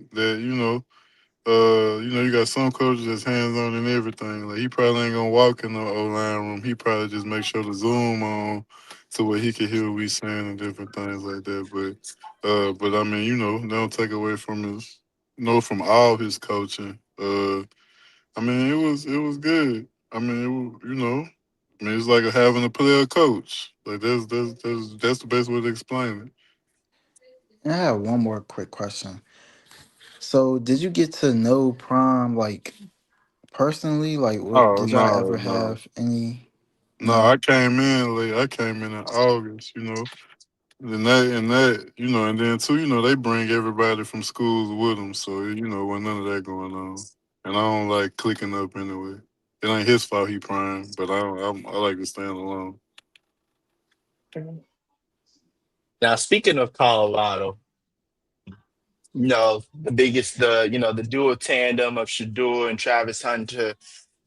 You got some coaches that's hands on and everything. Like he probably ain't gonna walk in the O line room. He probably just make sure to zoom on to where he can hear what we saying and different things like that. But I mean, don't take away from from all his coaching. I mean, it was good. I mean, I mean, it's like having a player coach. Like that's the best way to explain it. And I have one more quick question. So, did you get to know Prime like personally? Like, what Oh did y'all no, ever no, have any? no! No. I came in late. I came in August. And then too, they bring everybody from schools with them. So wasn't none of that going on. And I don't like clicking up anyway. It ain't his fault he prime, but I like to stand alone. Now, speaking of Colorado, the dual tandem of Shador and Travis Hunter.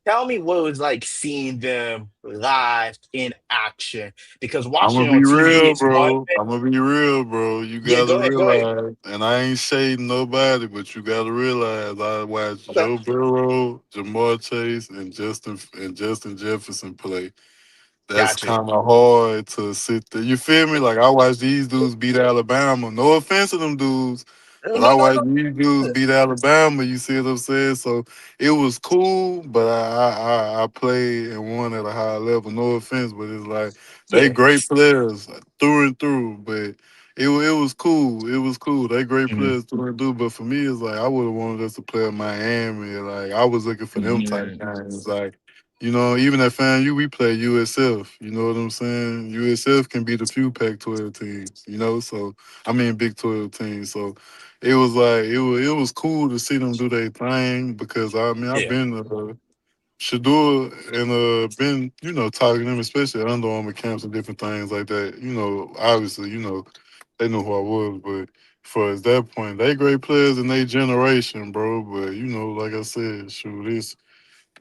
Tell me what it was like seeing them live in action. Because I'm watching gonna it on be TV real, is one bro. thing. I'm gonna be real, bro. You Yeah, gotta go ahead, go ahead. realize, and I ain't shading nobody, but you gotta realize I watched Okay, Joe Burrow, Jamar Chase, and Justin Jefferson play. That's got you. kind of hard to sit there. You feel me? Like I watched these dudes beat Alabama. No offense to them dudes, No, but no, I no, watched these dudes no. beat Alabama. You see what I'm saying? So it was cool, but I played and won at a high level. No offense, but it's like they Yeah. great players through and through. But it was cool. It was cool. They great Mhm, players through and through. But for me, it's like I would have wanted us to play at Miami. Like I was looking for them type mhm. games. Like even at FAMU, we play USF. You know what I'm saying? USF can be the few Pac-12 teams. So I mean Big 12 teams. So it was like it was cool to see them do their thing because I mean I've Yeah. been Shador and been talking to them, especially at Under Armour camps and different things like that. Obviously they know who I was, but for as that point, they great players in their generation, bro. But like I said, shoot,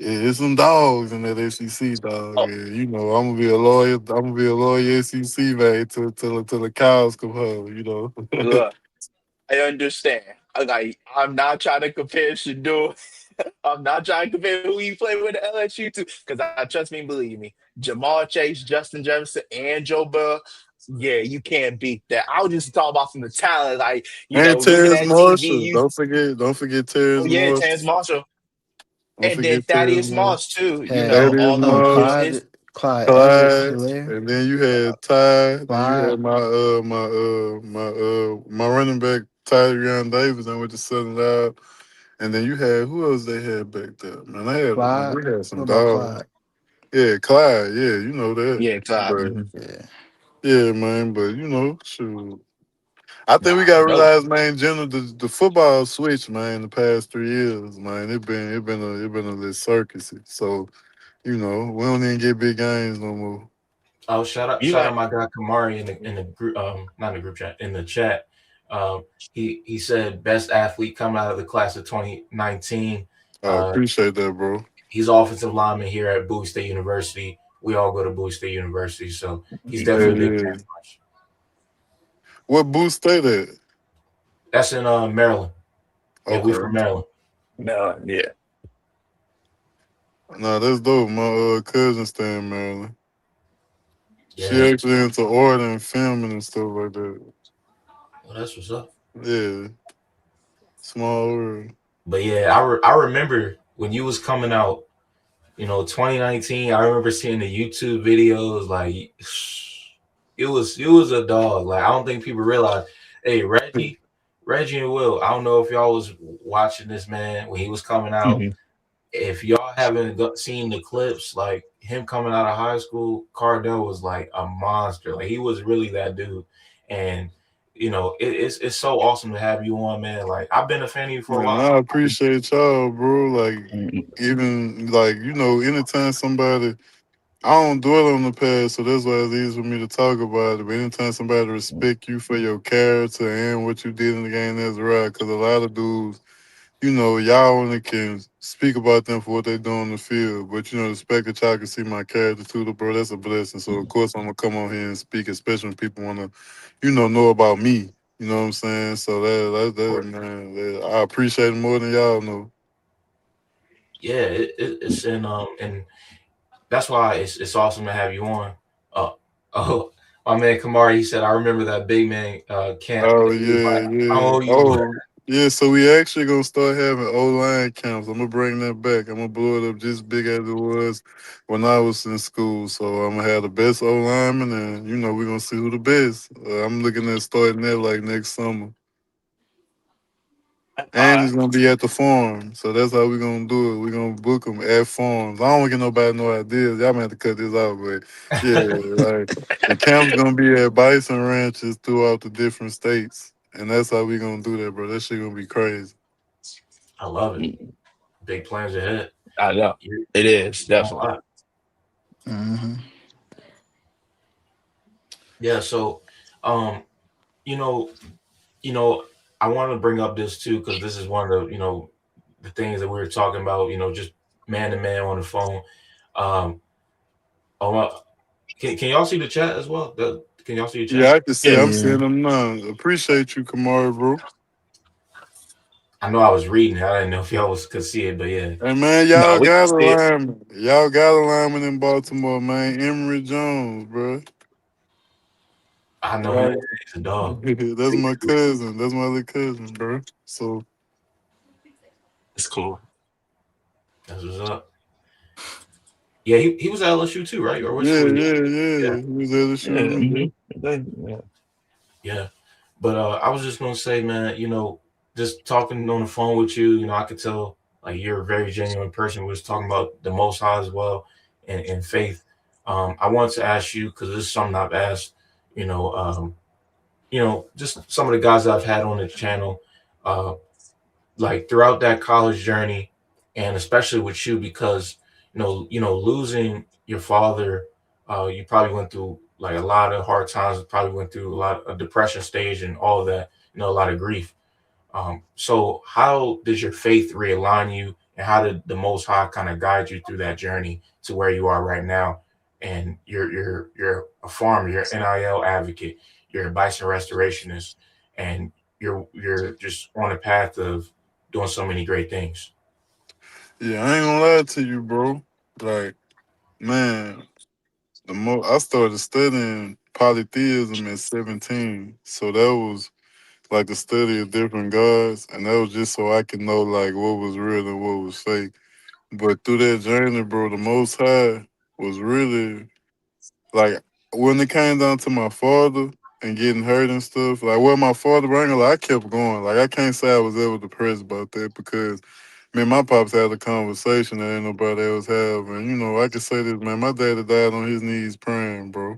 it's some dogs in that SEC dog, Oh, and I'm gonna be a lawyer. I'm gonna be a lawyer SEC man till the cows come home. look. I understand. I'm not trying to compare Shador. I'm not trying to compare who he played with at LSU to, because I trust me, believe me, Jamal Chase, Justin Jefferson, and Joe Burrow. Yeah, you can't beat that. I was just talking about from the talent, like And looking Terrence at TV. Marshall. You, Don't forget oh Terrence yeah, Marshall. Terrence Marshall, Don't and then forget Terrence Thaddeus Marshall. Moss too. Had Thaddeus All them boys. Moss, It's Clyde Edwards Clyde, Hilaire. and then you had Ty. Then you Clyde, had my running back Tyrion Davis. I went to Southern Iowa. And then you had who else they had back there? Man, Clyde. they had What some about dogs. Clyde? Yeah, Clyde. Yeah, you know that. yeah, Clyde. But Mhm. Yeah. yeah, man. But shoot. I think we Nah, gotta no. realize, man, general the football switch, man, the past 3 years, man. It been a little circus. So, we don't even get big games no more. Oh, shout out my guy Kamari in the group, not in the group chat, in the chat. He said best athlete coming out of the class of 2019. I Uh, appreciate that, bro. he's offensive lineman here at Bowie State University. We all go to Bowie State University, so he's Yeah, definitely a big yeah. fan of ours. What boost stay at? That's in Maryland. Yeah, we Okay. from Maryland. No, yeah. Nah, that's dope. My cousin stay in Maryland. She Yeah, actually into art and filming and stuff like that. well, that's what's up. Yeah, small world. But yeah, I remember when you was coming out, 2019. I remember seeing the YouTube videos. Like, it was a dog. Like, I don't think people realize. Hey, Reggie and Will. I don't know if y'all was watching this man when he was coming out. Mhm. If y'all haven't seen the clips, like him coming out of high school, Kardell was like a monster. Like he was really that dude, and it's so awesome to have you on, man. Like I've been a fan of you for a Man, while. I appreciate y'all, bro. Like, Mhm. even like anytime somebody, I don't dwell on the past, so that's why it's easy for me to talk about it. But anytime somebody respect you for your character and what you did in the game, that's right. Because a lot of dudes, y'all only can speak about them for what they do on the field. But the fact that y'all can see my character too, bro, that's a blessing. So of course I'm gonna come on here and speak, especially when people wanna, know about me. You know what I'm saying? So man, I appreciate it more than y'all know. Yeah, it's and that's why it's awesome to have you on. Uh, oh, my man Kamari, he said, I remember that big man camp. Oh He was yeah, like, I yeah. owe you, but Oh yeah. So we actually gonna start having O line camps. I'm gonna bring that back. I'm gonna blow it up just big as it was when I was in school. So I'm gonna have the best O lineman, and we're gonna see who the best. I'm looking at starting that like next summer. All And right. it's gonna be at the farm, so that's how we're gonna do it. We're gonna book them at farms. I don't want to get nobody no ideas. Y'all might have to cut this out, but yeah, like the camp's gonna be at bison ranches throughout the different states, and that's how we gonna do that, bro. That shit gonna be crazy. I love it. Mm, Big plans ahead. I know. You're, It is, you're doing a definitely. lot. Mm-hmm. Yeah. So, um, you know, you know, I want to bring up this too because this is one of the things that we were talking about. Just man to man on the phone. Um, oh, can y'all see the chat as well? Can y'all see the Yeah, chat? I can see. Yeah. I'm seeing Yeah. them now. Appreciate you, Kamari, bro. I know I was reading. I didn't know if y'all could see it, but yeah, Hey man, No, y'all we can got a see it. lineman. Y'all got a lineman in Baltimore, man. Emory Jones, bro. I know him. Right. He's a dog. That's my cousin. That's my little cousin, bro. So It's cool. That's what's up. Yeah, he was at LSU too, right? Or what yeah, school he yeah, at? Yeah, yeah. He was at the Yeah. shoe with me. Yeah. yeah. But I was just gonna say, man, just talking on the phone with you, I could tell like you're a very genuine person. We was talking about the Most High as well and faith. I wanted to ask you because this is something I've asked, you know, um, just some of the guys I've had on the channel, uh, like throughout that college journey, and especially with you because losing your father, you probably went through like a lot of hard times, probably went through a lot of depression stage and all of that, a lot of grief. So how did your faith realign you, and how did the Most High kind of guide you through that journey to where you are right now? And you're a farmer, you're an NIL advocate, you're a bison restorationist, and you're just on a path of doing so many great things. Yeah, I ain't gonna lie to you, bro. Like, man, the more I started studying polytheism at 17, so that was like the study of different gods, and that was just so I could know like what was real and what was fake. But through that journey, bro, the Most High was really like when it came down to my father and getting hurt and stuff. Like, well, my father, bro, I ain't gonna lie, I kept going. Like, I can't say I was ever depressed about that because me and my pops had a conversation that ain't nobody else have. And, you know, I can say this, man, my daddy died on his knees praying, bro.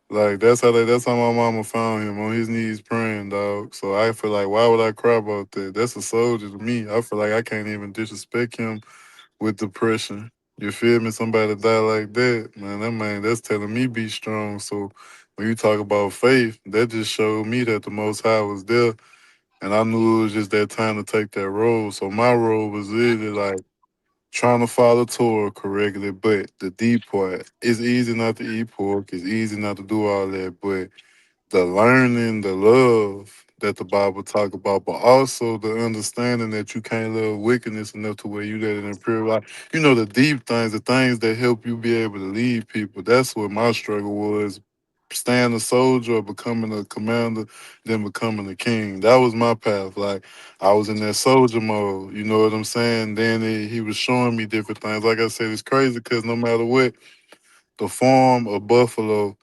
Like, that's how my mama found him, on his knees praying, dog. So I feel like, why would I cry about that? That's a soldier to me. I feel like I can't even disrespect him with depression. You feel me? Somebody die like that, man, that man, that's telling me be strong. So when you talk about faith, that just showed me that the Most High was there. And I knew it was just that time to take that role. So my role was really like trying to follow Torah correctly. But the deep part, it's easy not to eat pork. It's easy not to do all that. But the learning, the love that the Bible talk about, but also the understanding that you can't love wickedness enough to where you let it improve. Like, you know, the deep things, the things that help you be able to lead people. That's what my struggle was. Staying a soldier or becoming a commander, then becoming a king. That was my path. Like, I was in that soldier mode. You know what I'm saying? Then he was showing me different things. Like I said, it's crazy because no matter what, the farm of Buffalo,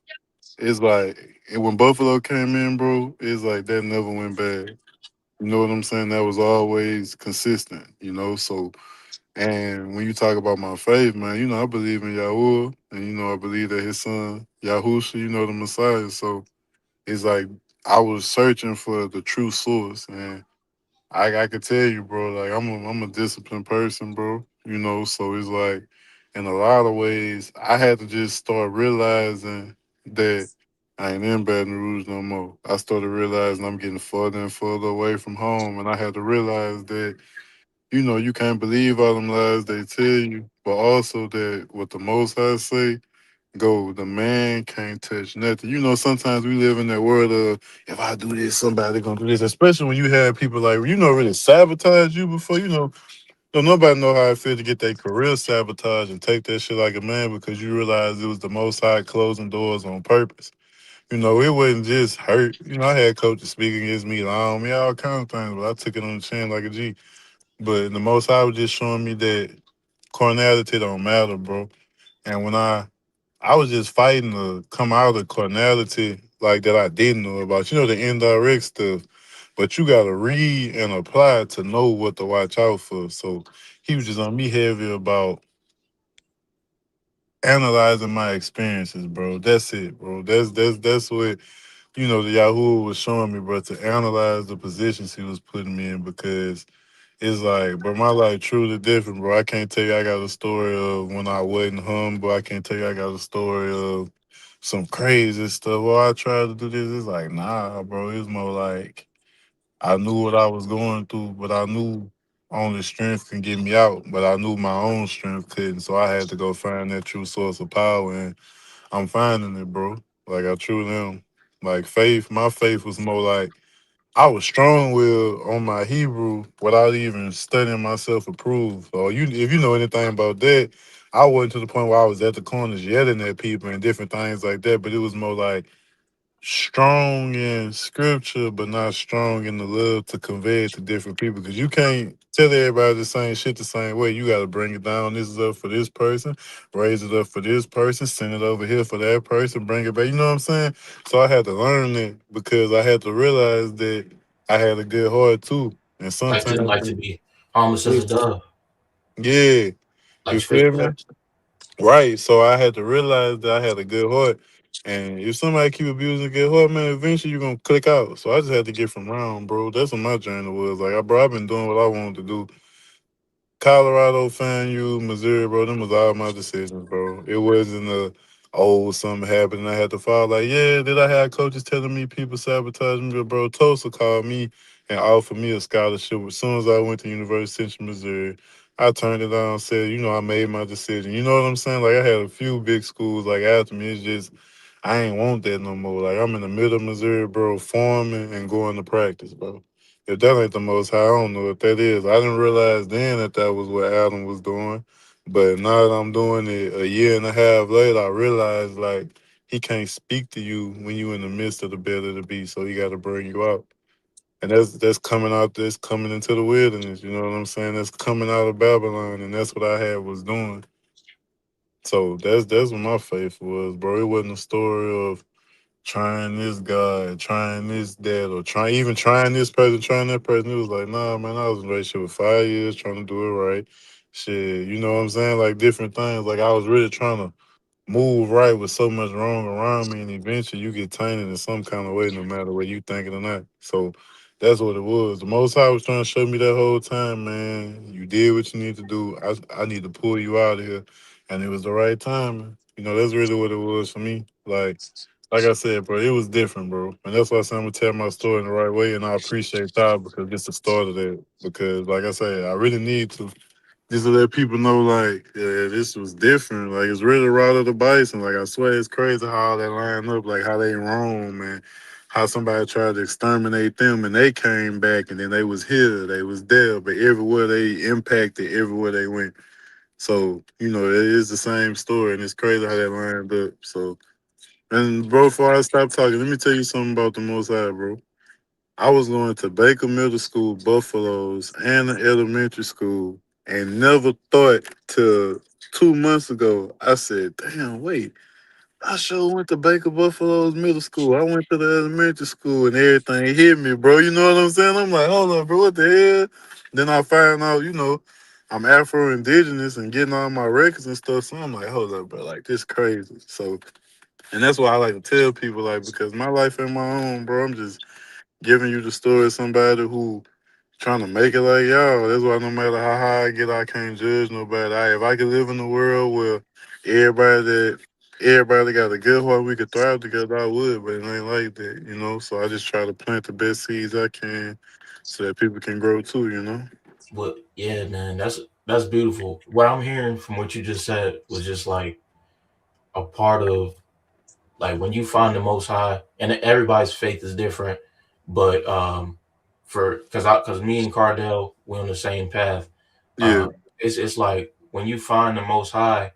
it's like and when Buffalo came in, bro, it's like that never went bad. You know what I'm saying? That was always consistent, you know. So and when you talk about my faith, man, you know, I believe in Yahuwah and you know I believe that his son, Yahusha, you know, the Messiah. So it's like I was searching for the true source and I could tell you, bro, like I'm a disciplined person, bro. You know, so it's like in a lot of ways I had to just start realizing that I ain't in Baton Rouge no more. I started realizing I'm getting further and further away from home, and I had to realize that you know you can't believe all them lies they tell you, but also that what the Most High say go. The man can't touch nothing. You know, sometimes we live in that world of if I do this, somebody gonna do this. Especially when you have people like you know really sabotage you before. You know, don't nobody know how it feel to get their career sabotaged and take that shit like a man because you realize it was the Most High closing doors on purpose. You know, it wasn't just hurt. You know, I had coaches speaking against me, lying on me, all kind of things, but I took it on the chin like a G. But the Most High was just showing me that carnality don't matter, bro. And when I was just fighting to come out of carnality like that I didn't know about. You know, the indirect stuff. But you gotta read and apply to know what to watch out for. So he was just on me heavy about analyzing my experiences, bro. That's it, bro. That's what you know the Yahoo was showing me, bro, to analyze the positions he was putting me in because it's like, bro, my life truly different, bro. I can't tell you I got a story of when I wasn't humble. I can't tell you I got a story of some crazy stuff. Well, I tried to do this. It's like, nah, bro. It's more like I knew what I was going through, but I knew only strength can get me out. But I knew my own strength couldn't. So I had to go find that true source of power. And I'm finding it, bro. Like I truly am. Like faith, my faith was more like I was strong willed on my Hebrew without even studying myself approved. So you if you know anything about that, I wasn't to the point where I was at the corners yelling at people and different things like that, but it was more like strong in scripture, but not strong in the love to convey it to different people. Because you can't tell everybody the same shit the same way. You got to bring it down. This is up for this person, raise it up for this person, send it over here for that person, bring it back. You know what I'm saying? So I had to learn it because I had to realize that I had a good heart too. And sometimes, Like to be harmless as a dove, yeah, like you feel scripture me? says. Right. So I had to realize that I had a good heart. And if somebody keep abusing a good heart, man, eventually you're gonna click out. So I just had to get from around, bro. That's what my journey was. Like, bro, I've been doing what I wanted to do. Colorado, FAMU, Missouri, bro, them was all my decisions, bro. It wasn't something happened and I had to follow. Like, yeah, did I have coaches telling me people sabotage me? But, bro, Tulsa called me and offered me a scholarship as soon as I went to University of Central Missouri. I turned it down, said, you know, I made my decision. You know what I'm saying? Like, I had a few big schools, like, after me. It's just, I ain't want that no more. Like I'm in the middle of Missouri, bro, farming and going to practice, bro. If that ain't the most high, I don't know what that is. I didn't realize then that that was what Adam was doing. But now that I'm doing it a year and a half later, I realize like he can't speak to you when you in the midst of the bed of the beast. So he got to bring you out. And that's coming out, that's coming into the wilderness. You know what I'm saying? That's coming out of Babylon, and that's what I had was doing. So that's what my faith was, bro. It wasn't a story of trying this guy, trying this that, or trying this person, trying that person. It was like, nah, man, I was in a relationship for 5 years trying to do it right. Shit, you know what I'm saying? Like different things. Like I was really trying to move right with so much wrong around me, and eventually you get tainted in some kind of way, no matter what you think it or not. So that's what it was. The Most High was trying to show me that whole time, man. You did what you need to do. I need to pull you out of here, and it was the right time. You know, that's really what it was for me. Like I said, bro, it was different, bro, and that's why I said I'm gonna tell my story in the right way, and I appreciate that because it's the start of that. Because, like I said, I really need to. Just to let people know, like, yeah, this was different. Like, it's really Ride of the Bison. Like, I swear it's crazy how all that line up, like, how they roam and how somebody tried to exterminate them and they came back and then they was here, they was there, but everywhere they impacted, everywhere they went. So, you know, it is the same story and it's crazy how that lined up. So, and bro, before I stop talking, let me tell you something about the Most High, bro. I was going to Baker Middle School, Buffaloes, and the elementary school, and never thought till 2 months ago. I said, "Damn, wait, I sure went to Baker Buffaloes Middle School. I went to the elementary school, and everything hit me, bro. You know what I'm saying? I'm like, hold on, bro, what the hell?" Then I find out, I'm Afro Indigenous and getting all my records and stuff. So I'm like, hold up, bro, like this crazy. So, and that's why I like to tell people, like, because my life ain't my own, bro. I'm just giving you the story of somebody who trying to make it like y'all. That's why no matter how high I get, I can't judge nobody. If I could live in a world where everybody that everybody got a good heart, we could thrive together, I would, but it ain't like that, you know. So I just try to plant the best seeds I can so that people can grow too, you know. But yeah, man, that's beautiful. What I'm hearing from what you just said was just like a part of, like, when you find the Most High, and everybody's faith is different, but for because me and Cardell, we're on the same path. Yeah. It's like when you find the Most High,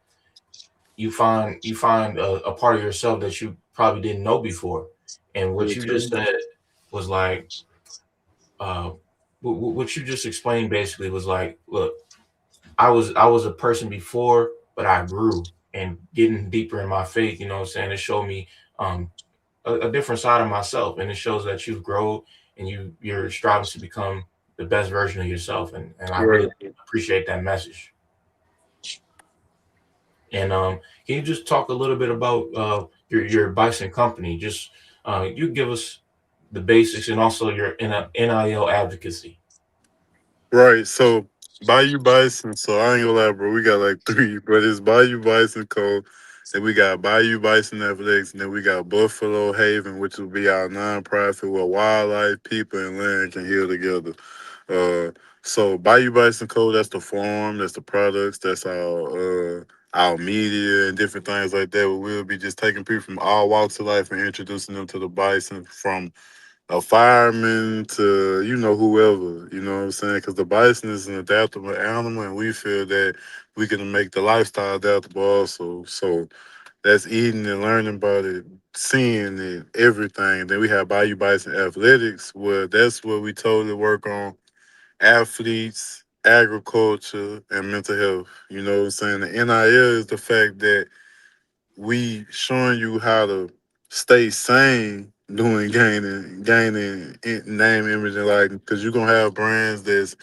you find a part of yourself that you probably didn't know before, and what Real you talk. just said was like, uh, what you just explained basically was like, look, I was a person before, but I grew and getting deeper in my faith. You know what I'm saying? It showed me um, a different side of myself, and it shows that you've grown and you're striving to become the best version of yourself. And I really Right. appreciate that message. And can you just talk a little bit about your bison company? Just you give us the basics and also your NIL advocacy. Right. So Bayou Bison. So I ain't gonna lie, bro. We got like three, but it's Bayou Bison Code. Then we got Bayou Bison Athletics, and then we got Buffalo Haven, which will be our nonprofit where wildlife, people, and land can heal together. Uh, so Bayou Bison Code, that's the farm, that's the products, that's our media and different things like that. Where we'll be just taking people from all walks of life and introducing them to the bison from a fireman to whoever, you know what I'm saying? Because the bison is an adaptable animal, and we feel that we can make the lifestyle adaptable also. So that's eating and learning about it, seeing it, everything. Then we have Bayou Bison Athletics, where that's where we totally work on athletes, agriculture, and mental health. You know what I'm saying? The NIL is the fact that we showing you how to stay sane doing gaining name, image, and likeness. Because you're gonna have brands that's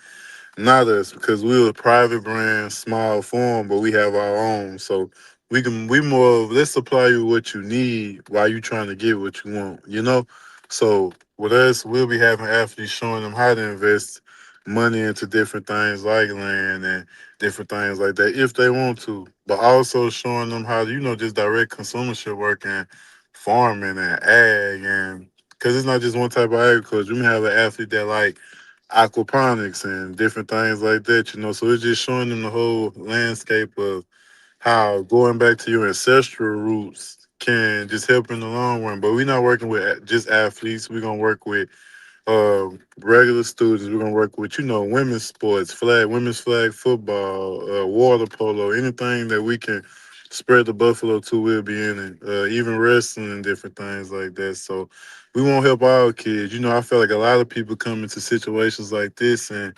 not us because we're a private brand, small form, but we have our own. So we more of let's supply you what you need while you trying to get what you want, you know? So with us, we'll be having athletes showing them how to invest money into different things like land and different things like that if they want to. But also showing them how to, just direct consumership work and farming and ag and because it's not just one type of agriculture. We may have an athlete that like aquaponics and different things like that, you know. So it's just showing them the whole landscape of how going back to your ancestral roots can just help in the long run. But we're not working with just athletes. We're gonna work with regular students. We're gonna work with women's sports, women's flag football, water polo, anything that we can spread the buffalo to. We'll be in it. Even wrestling and different things like that. So we won't help our kids. I feel like a lot of people come into situations like this and.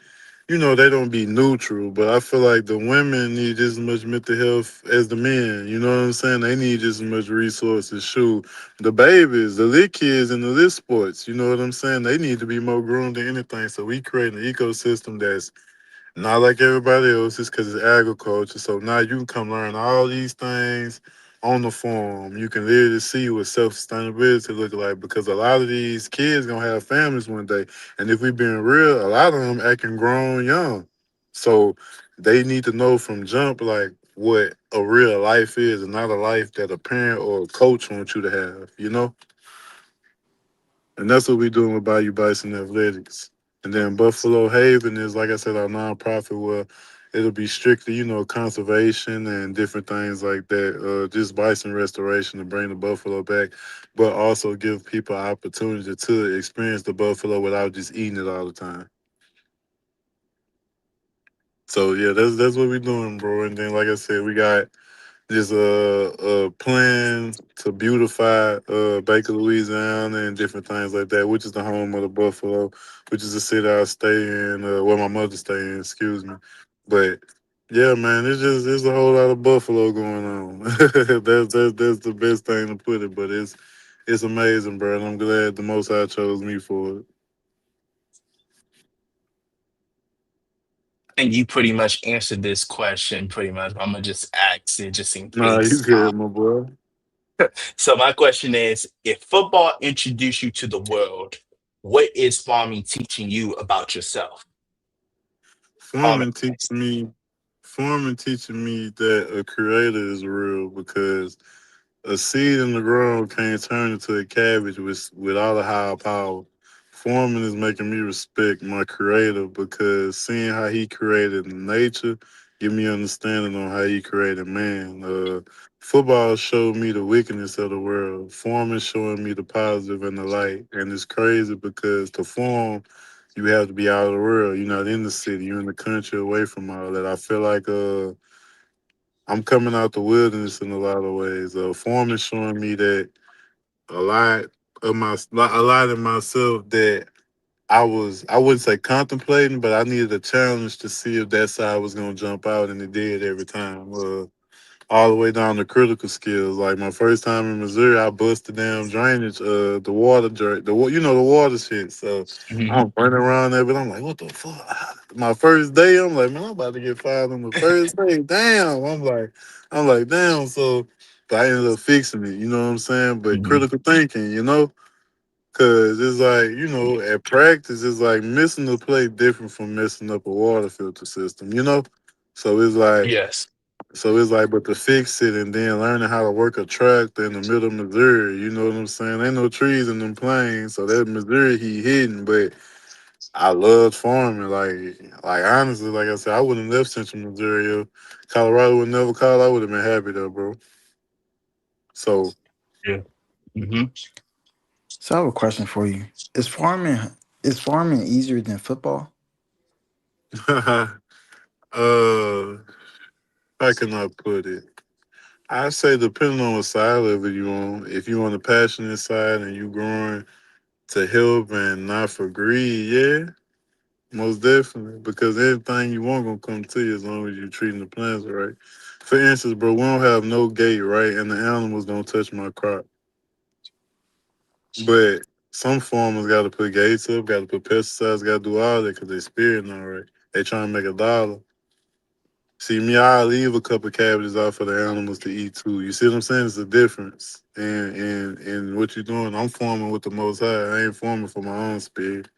They don't be neutral, but I feel like the women need just as much mental health as the men. You know what I'm saying? They need just as much resources. Shoot, the babies, the little kids in the little sports, you know what I'm saying? They need to be more groomed than anything. So we create an ecosystem that's not like everybody else, it's because it's agriculture. So now you can come learn all these things on the farm. You can literally see what self sustainability look like because a lot of these kids gonna have families one day. And if we being real, a lot of them acting grown young. So they need to know from jump like what a real life is and not a life that a parent or a coach wants you to have. And that's what we're doing with Bayou Bison Athletics. And then Buffalo Haven is, like I said, our nonprofit where it'll be strictly, conservation and different things like that. Just bison restoration to bring the buffalo back, but also give people an opportunity to experience the buffalo without just eating it all the time. So yeah, that's what we're doing, bro. And then, like I said, we got just a plan to beautify Baker, Louisiana, and different things like that, which is the home of the Buffalo, which is the city I stay in, where my mother stay in. Excuse me, but yeah, man, it's a whole lot of Buffalo going on. That's the best thing to put it, but it's amazing, bro. And I'm glad the Most High chose me for it. And you pretty much answered this question pretty much. I'm gonna just ask it just in Nah, you case. good, my boy. So my question is, if football introduced you to the world, what is farming teaching you about yourself? Farming. Farming teach me, farming teaching me that a creator is real because a seed in the ground can't turn into a cabbage without a higher power. Foreman is making me respect my creator because seeing how he created nature give me understanding on how he created man. Football showed me the wickedness of the world. Foreman showing me the positive and the light. And it's crazy because to form, you have to be out of the world. You're not in the city. You're in the country away from all that. I feel like I'm coming out the wilderness in a lot of ways. Form is showing me that a lot a lot of myself that I wouldn't say contemplating, but I needed a challenge to see if that side was gonna jump out, and it did every time. All the way down to critical skills. Like my first time in Missouri, I busted down drainage, the water dirt, the water shit. So Mhm. I'm running around there, but I'm like, what the fuck? My first day, I'm like, man, I'm about to get fired on the first day. Damn, I'm like, damn. So, but I ended up fixing it. You know what I'm saying? But Mhm. critical thinking, cause it's like at practice, it's like missing the play different from messing up a water filter system. So it's like. Yes. But to fix it and then learning how to work a tractor in the middle of Missouri, you know what I'm saying? Ain't no trees in them plains, so that Missouri he hidden. But I loved farming. Like honestly, like I said, I wouldn't have left Central Missouri if Colorado would never call. I would have been happy though, bro. So, Yeah. Hmm. So I have a question for you. Is farming easier than football? how can I put it? I say depending on what side of it you on. If you on the passionate side and you growing to help and not for greed, yeah. Most definitely, because everything you want gonna come to you as long as you're treating the plants right. For instance, bro, we don't have no gate, right, and the animals don't touch my crop. But some farmers got to put gates up, got to put pesticides, got to do all that because they spirit not right. They trying to make a dollar. See me, I leave a couple cabbages out for the animals to eat too. You see what I'm saying? It's a difference. And what you're doing, I'm farming with the Most High. I ain't farming for my own spirit.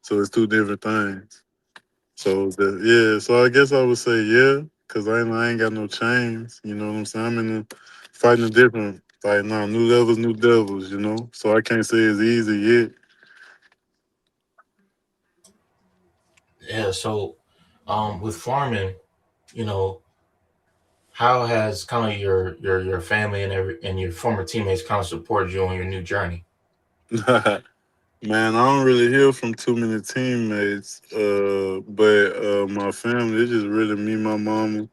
So it's two different things. So I guess I would say yeah, cause I ain't got no chains. You know what I'm saying? I'm in the fighting a different fight now. New levels, new devils. So I can't say it's easy yet. Yeah. So, with farming, you know, How has kind of your family and and your former teammates kind of supported you on your new journey? Man, I don't really hear from too many teammates, but my family, it's just really me, my mama,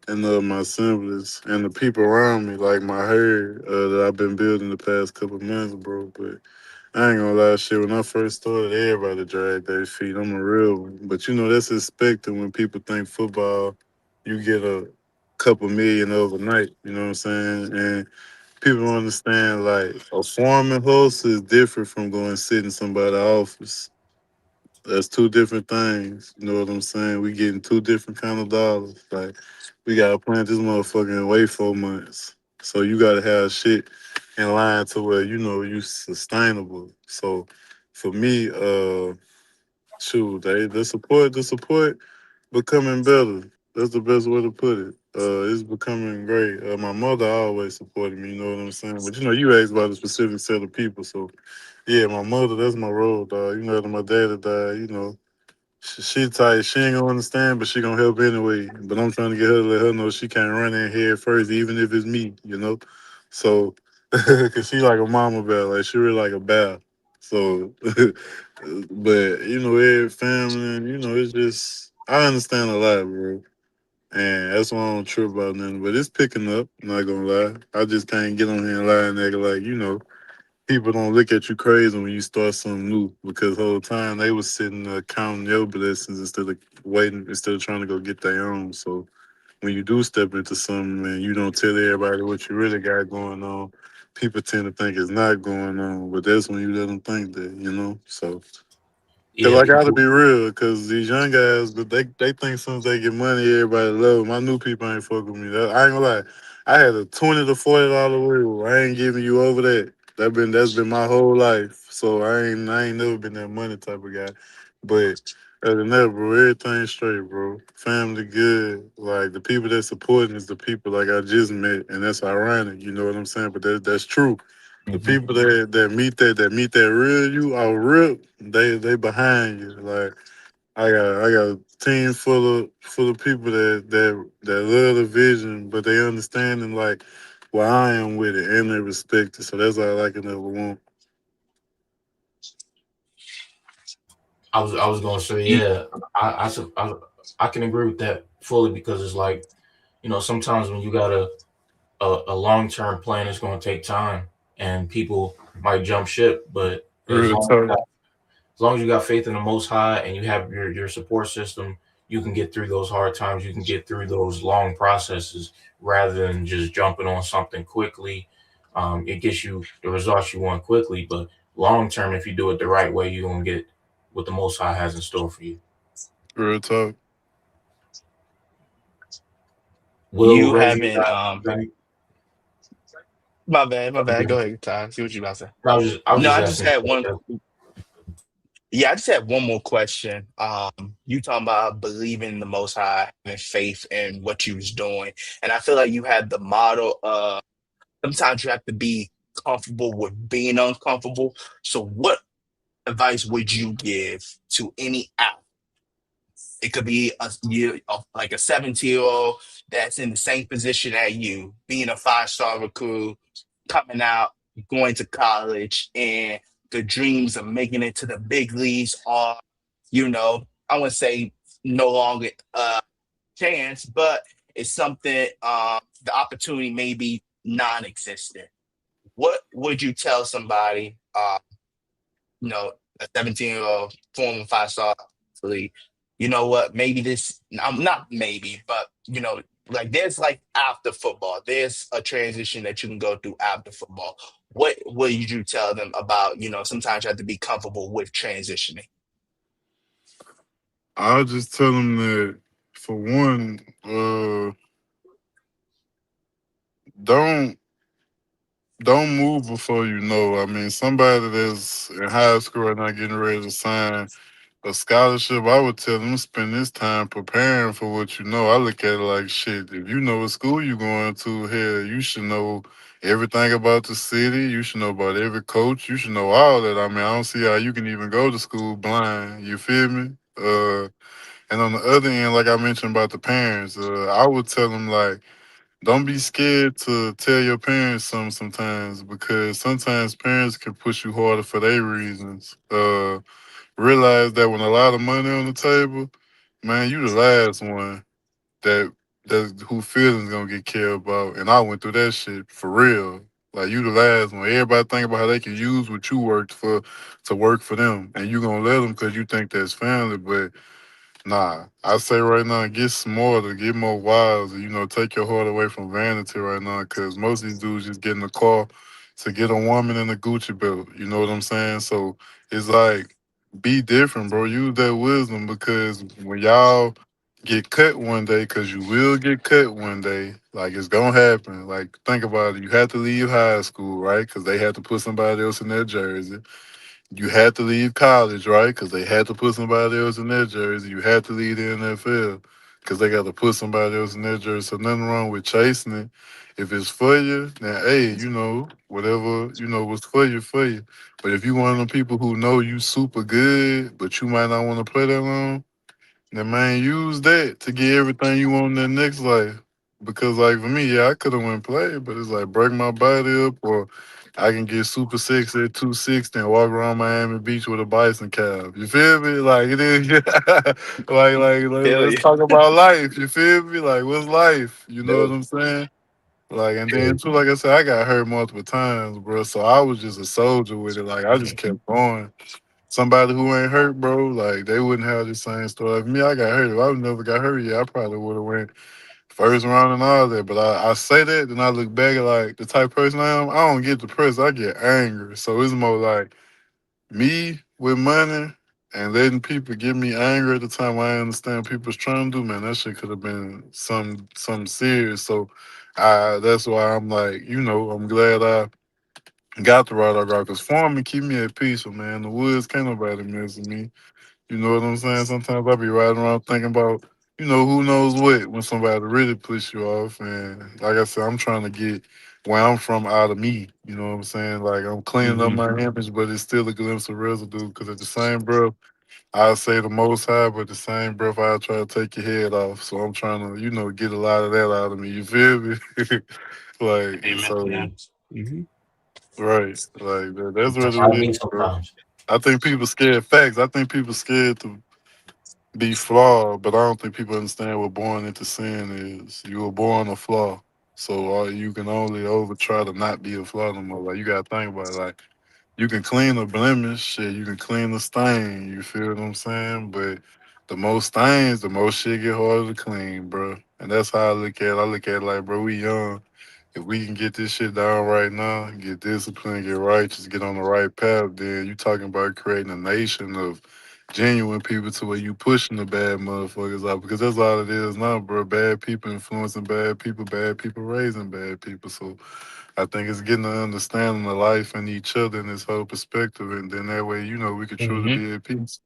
and my siblings, and the people around me, like my hair that I've been building the past couple months, bro. But I ain't gonna lie, shit. When I first started, everybody dragged their feet. I'm a real one. But you know, that's expected when people think football, you get a couple million overnight. You know what I'm saying? And people don't understand, like, a foreman hustle is different from going sit in somebody's office. That's two different things. You know what I'm saying? We getting two different kind of dollars. Like, we gotta plant this motherfucker and wait 4 months. So you gotta have shit in line to where you know you sustainable. So for me, shoot, the support becoming better. That's the best way to put it. It's becoming great. My mother always supported me, you know what I'm saying? But you know, you asked about a specific set of people, so yeah, my mother, that's my role, dog. You know, after my daddy died, you know, she tight. She ain't gonna understand, but she gonna help anyway. But I'm trying to get her to let her know she can't run in here first, even if it's me, you know. So, cause she like a mama bear, like she really like a bear. So, but you know, every family, you know, it's just I understand a lot, bro. And that's why I don't trip about nothing. But it's picking up. Not gonna lie, I just can't get on here and lie and act like you know people don't look at you crazy when you start something new because the whole time they was sitting there counting your blessings instead of waiting, instead of trying to go get their own. So when you do step into something and you don't tell everybody what you really got going on, people tend to think it's not going on, but that's when you let them think that, you know. So cause Yeah, I gotta be people. real, cause these young guys, but they think as soon as they get money, everybody love them. My new people ain't fuck with me. I ain't gonna lie. I had a $20 to $40 rule. I ain't giving you over that. That's been my whole life. So I ain't never been that money type of guy. But other than that, bro, everything straight, bro. Family good. Like the people that supporting is the people like I just met, and that's ironic. You know what I'm saying? But that's true. The Mhm. people that meet that real you are real. They behind you. Like I got a team full of people that love the vision, but they understanding like where I am with it and they respect it. So that's all I can ever want. I was gonna say, You, yeah, I, I sup- I I can agree with that fully because it's like, sometimes when you got a long term plan, it's gonna take time, and people might jump ship, but Real talk. as long as you got faith in the Most High and you have your support system, you can get through those hard times. You can get through those long processes rather than just jumping on something quickly. It gets you the results you want quickly, but long term, if you do it the right way, you're gonna get what the Most High has in store for you. Real talk. Will you Reggie, haven't my bad. Go I ahead, Ty. See what you about to say. I was No, just I just asking. had one. Yeah, I just had one more question. You talking about believing in the Most High, having faith in what you was doing, and I feel like you had the model. Sometimes you have to be comfortable with being uncomfortable. So, what advice would you give to any athlete? It could be like a 17-year-old that's in the same position as you, being a five-star recruit, coming out, going to college, and the dreams of making it to the big leagues are, I wouldn't say no longer a chance, but it's something, the opportunity may be non existent. What would you tell somebody, a 17-year-old former five-star athlete, you know what, maybe this, I'm not maybe, but like there's like after football, there's a transition that you can go through after football. What would you tell them about, sometimes you have to be comfortable with transitioning? I'll just tell them that for one, don't don't move before you know. I mean, somebody that's in high school and not getting ready to sign a scholarship, I would tell them to spend this time preparing for what you know. I look at it like shit. If you know what school you going to, hell, you should know everything about the city. You should know about every coach. You should know all that. I mean, I don't see how you can even go to school blind. You feel me? And on the other end, like I mentioned about the parents, I would tell them like don't be scared to tell your parents something sometimes because sometimes parents can push you harder for their reasons. Realize that when a lot of money on the table, man, you the last one that that who feelings gonna get cared about. And I went through that shit for real. Like you the last one. Everybody think about how they can use what you worked for to work for them, and you gonna let them because you think that's family. But nah, I say right now, get smarter, get more wise, and take your heart away from vanity right now. Cause most of these dudes just get in the car to get a woman in a Gucci belt. You know what I'm saying? So it's like, be different, bro. Use that wisdom because when y'all get cut one day, cause you will get cut one day. Like it's gonna happen. Like think about it. You had to leave high school, right? Cause they had to put somebody else in their jersey. You had to leave college, right? Because they had to put somebody else in their jersey. You had to leave the NFL because they got to put somebody else in their jersey. So nothing wrong with chasing it. If it's for you, then hey, whatever what's for you, for you. But if you one of them people who know you super good, but you might not want to play that long, then man, use that to get everything you want in the next life. Because like for me, yeah, I could have went play, but it's like break my body up, or I can get super sexy at 260 and walk around Miami Beach with a bison calf. You feel me? Like it is, like Hell let's yeah. talk about life. You feel me? Like what's life? You know what No. I'm saying? Like and then too, like I said, I got hurt multiple times, bro. So I was just a soldier with it. Like I just kept going. Somebody who ain't hurt, bro, like they wouldn't have the same story. Like me, I got hurt. If I never got hurt, yeah, I probably would have went first round and all that. But I say that, then I look back at like the type of person I am. I don't get depressed. I get angry. So it's more like me with money and letting people get me angry at the time I understand people's trying to do. Man, that shit could have been some serious. So that's why I'm like, I'm glad I got the right I because farming keep me at peace. So man, the woods can't nobody mess with me. You know what I'm saying? Sometimes I be riding around thinking about, who knows what when somebody really push you off. And like I said, I'm trying to get where I'm from out of me. You know what I'm saying? Like I'm cleaning up Hmm. my image, but it's still a glimpse of residue. Because at the same breath, I say the most high, but the same breath I try to take your head off. So I'm trying to, get a lot of that out of me. You feel me? Like Amen to so, that. Hmm. right? Like that's That's what how it I be is, bro. sometimes. I think people scared facts. I think people scared to be flawed, but I don't think people understand what born into sin is. You were born a flaw. So you can only over try to not be a flaw no more. Like you gotta think about it. Like you can clean a blemish, shit, you can clean a stain, you feel what I'm saying? But the most stains, the most shit get harder to clean, bro. And that's how I look at it. I look at it like, bro, we young. If we can get this shit down right now, get disciplined, get righteous, get on the right path, then you talking about creating a nation of genuine people to where you pushing the bad motherfuckers out because that's all it is now, bro. Bad people influencing bad people raising bad people. So I think it's getting an understanding of life and each other and this whole perspective, and then that way, we could truly Hmm. be at peace,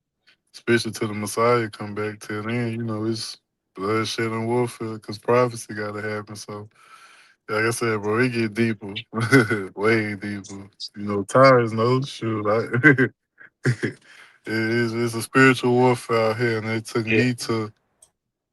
especially till the Messiah come back. Till then, it's bloodshed and warfare because prophecy got to happen. So like I said, bro, it get deeper, way deeper. Tires no shoot. It's a spiritual warfare out here, and Yeah.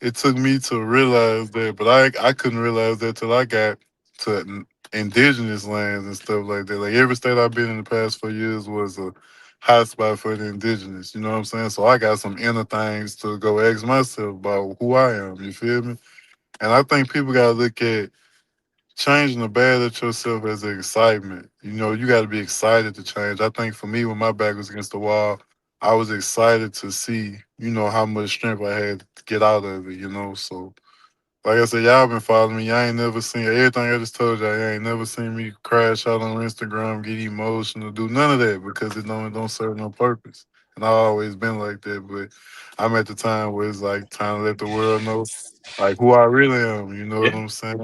it took me to realize that. But I couldn't realize that till I got to indigenous lands and stuff like that. Like every state I've been in the past 4 years was a hot spot for the indigenous. You know what I'm saying? So I got some inner things to go ask myself about who I am. You feel me? And I think people gotta look at changing the bad at yourself as an excitement. You got to be excited to change. I think for me, when my back was against the wall, I was excited to see, how much strength I had to get out of it, So, like I said, y'all been following me. I ain't never seen everything I just told y'all. I ain't never seen me crash out on Instagram, get emotional, do none of that because it don't serve no purpose. And I always been like that. But I'm at the time where it's like time to let the world know like who I really am. You know what Yeah. I'm saying?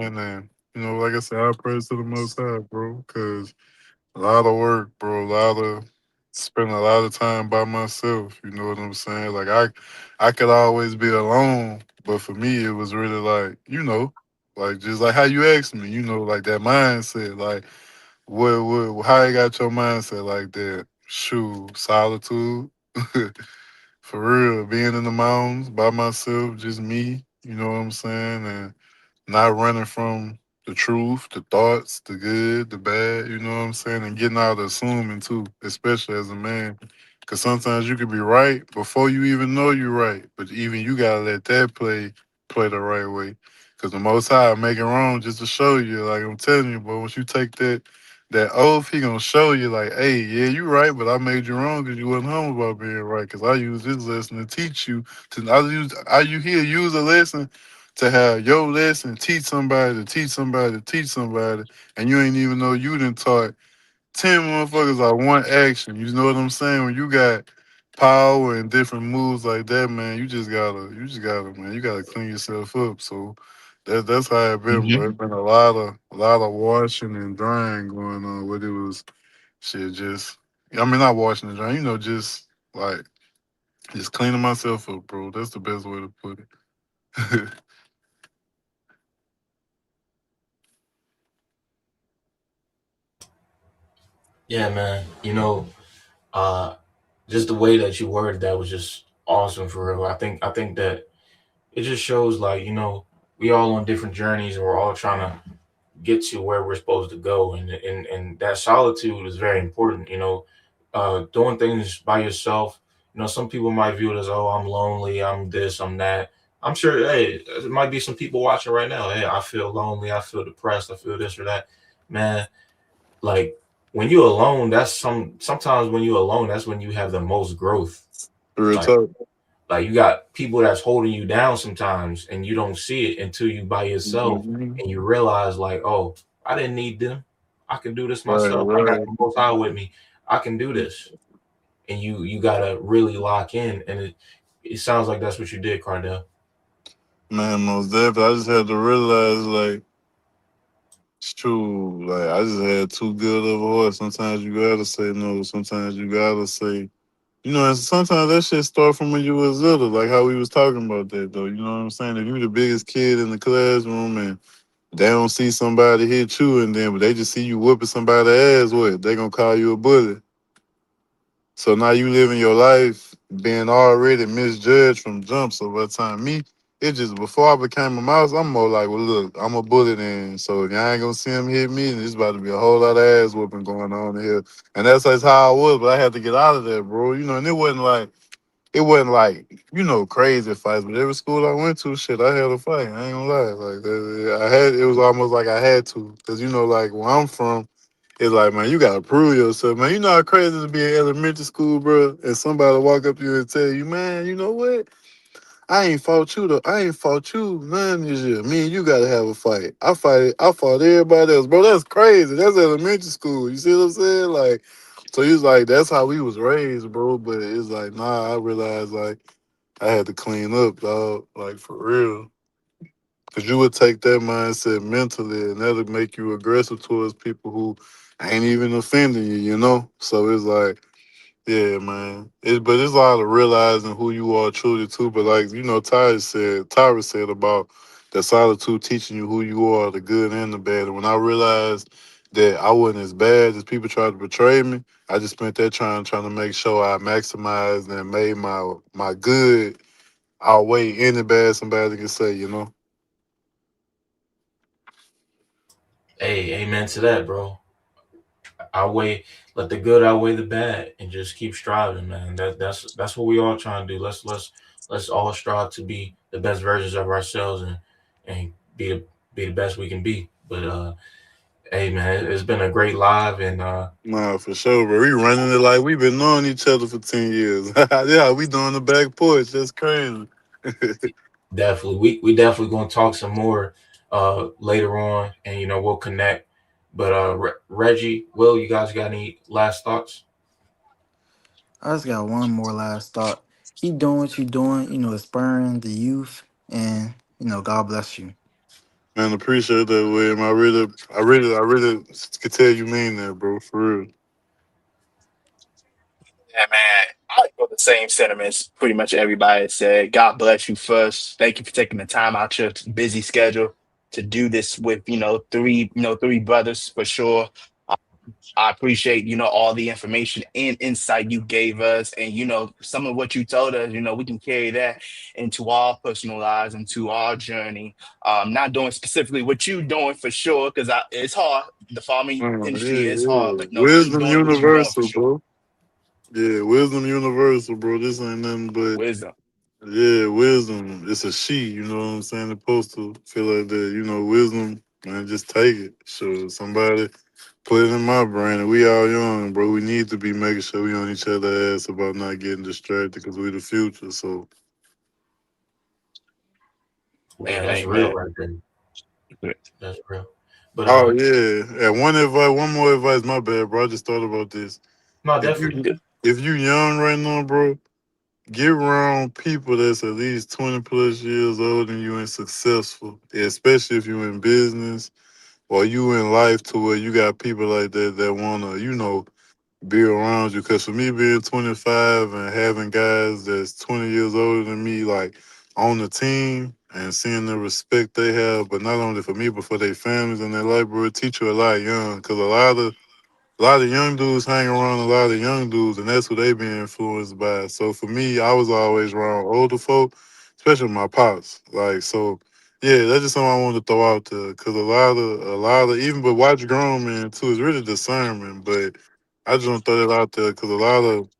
And like I said, I praise to the Most High, bro, because a lot of work, bro. A lot of spending a lot of time by myself. You know what I'm saying? Like I could always be alone, but for me, it was really like like just like how you asked me, like that mindset, like how you got your mindset like that? Shoot, solitude. For real, being in the mountains by myself, just me, you know what I'm saying? And not running from the truth, the thoughts, the good, the bad, you know what I'm saying? And getting out of assuming too, especially as a man. Cause sometimes you could be right before you even know you're right. But even you gotta let that play the right way. Cause the most high make it wrong just to show you. Like I'm telling you, but once you take that oath, he gonna show you like, hey, yeah, you right, but I made you wrong because you wasn't humble about being right. Cause I use this lesson to teach you. I you here use a lesson to have your lesson teach somebody to teach somebody to teach somebody, and you ain't even know you done taught 10 motherfuckers are one action. You know what I'm saying? When you got power and different moves like that, man, man, you gotta clean yourself up. So that's how it been, bro. Hmm. It's been a lot of washing and drying going on. What it was shit just I mean not washing and drying, just like just cleaning myself up, bro. That's the best way to put it. Yeah, man. Uh, just the way that you worded that was just awesome for real. I think that it just shows like we all on different journeys and we're all trying to get to where we're supposed to go, and that solitude is very important. Doing things by yourself. Some people might view it as, oh, I'm lonely, I'm this, I'm that. I'm sure, hey, there might be some people watching right now. Hey, I feel lonely, I feel depressed, I feel this or that. Man, like when you're alone, sometimes when you're alone, that's when you have the most growth. Real Like talk. like you got people that's holding you down sometimes, and you don't see it until you by yourself, Mhm. and you realize like, oh, I didn't need them. I can do this Right, myself. I got right. the Most High with me. I can do this. And you gotta really lock in, and it sounds like that's what you did, Cardell. Man, most definitely. I just had to realize, like, it's true. Like, I just had too good of a horse. Sometimes you gotta say no. Sometimes you gotta say, and sometimes that shit start from when you was little, like how we was talking about that, though. You know what I'm saying? If you the biggest kid in the classroom and they don't see somebody hit you, and then but they just see you whooping somebody's ass, what? They gonna call you a bully. So now you living your life being already misjudged from jump. So by the time it just before I became a mouse, I'm more like, well, look, I'm a bully then. So if y'all ain't gonna see him hit me, then it's about to be a whole lot of ass whooping going on here. And that's just how I was, but I had to get out of there, bro. And it wasn't like crazy fights, but every school I went to, shit, I had a fight. I ain't gonna lie, like it was almost like I had to, cause like where I'm from, it's like, man, you gotta prove yourself, man. You know how crazy to be in elementary school, bro, and somebody walk up to you and tell you, man, you know what? I ain't fought you though. I ain't fought you none this year. Me and you gotta have a fight. I fought everybody else, bro. That's crazy. That's elementary school. You see what I'm saying? Like, so he's like, that's how we was raised, bro. But it's like, nah. I realized like I had to clean up, dog. Like for real. Cause you would take that mindset mentally, and that'll make you aggressive towards people who ain't even offending you. So it's like, yeah, man. But it's a lot of realizing who you are truly too. But like Tyra said about the solitude teaching you who you are, the good and the bad. And when I realized that I wasn't as bad as people tried to portray me, I just spent that trying to make sure I maximized and made my good outweigh any bad somebody can say. Hey, amen to that, bro. Outweigh, let the good outweigh the bad, and just keep striving, man. That's what we all trying to do. Let's all strive to be the best versions of ourselves, and be the best we can be. But hey, man, it's been a great live, and Nah, for sure, bro. We running it like we've been knowing each other for 10 years. Yeah, we doing the back porch. That's crazy. definitely we definitely gonna talk some more later on, and we'll connect. But Reggie, Will, you guys got any last thoughts? I just got one more last thought. Keep doing what you're doing, inspiring the youth, and God bless you. Man, appreciate that, William. I really could tell you mean that, bro. For real. Yeah, man. I like the same sentiments pretty much everybody said. God bless you first. Thank you for taking the time out your busy schedule to do this with, three brothers for sure. I appreciate, all the information and insight you gave us. And, some of what you told us, we can carry that into our personal lives, into our journey. Not doing specifically what you doing for sure, because it's hard. The farming industry Yeah, is hard, yeah. but no, keep Wisdom doing what you're doing for universal, sure. bro. Yeah, wisdom universal, bro. This ain't nothing but Wisdom. yeah, wisdom. It's a she, you know what I'm saying? Supposed to feel like that, wisdom, man, just take it. Sure, somebody put it in my brain, and we all young, bro. We need to be making sure we on each other ass about not getting distracted because we the future. So, Yeah, Man, that's real amen. right there. That's real. But oh yeah, and one advice, one more advice. My bad, bro. I just thought about this. no, If definitely. you if you young right now, bro, get around people that's at least 20 plus years older than you and successful, especially if you in business or you in life to where you got people like that that wanna, be around you. Cause for me being 25 and having guys that's 20 years older than me, like on the team and seeing the respect they have, but not only for me, but for their families and their life, bro, it teach you a lot young. Cause a lot of young dudes hang around a lot of young dudes, and that's who they be influenced by. So for me, I was always around older folk, especially my pops. Like so, yeah, that's just something I wanted to throw out there. Cause a lot of even but watch grown men too is really discernment. But I just want to throw that out there because a lot of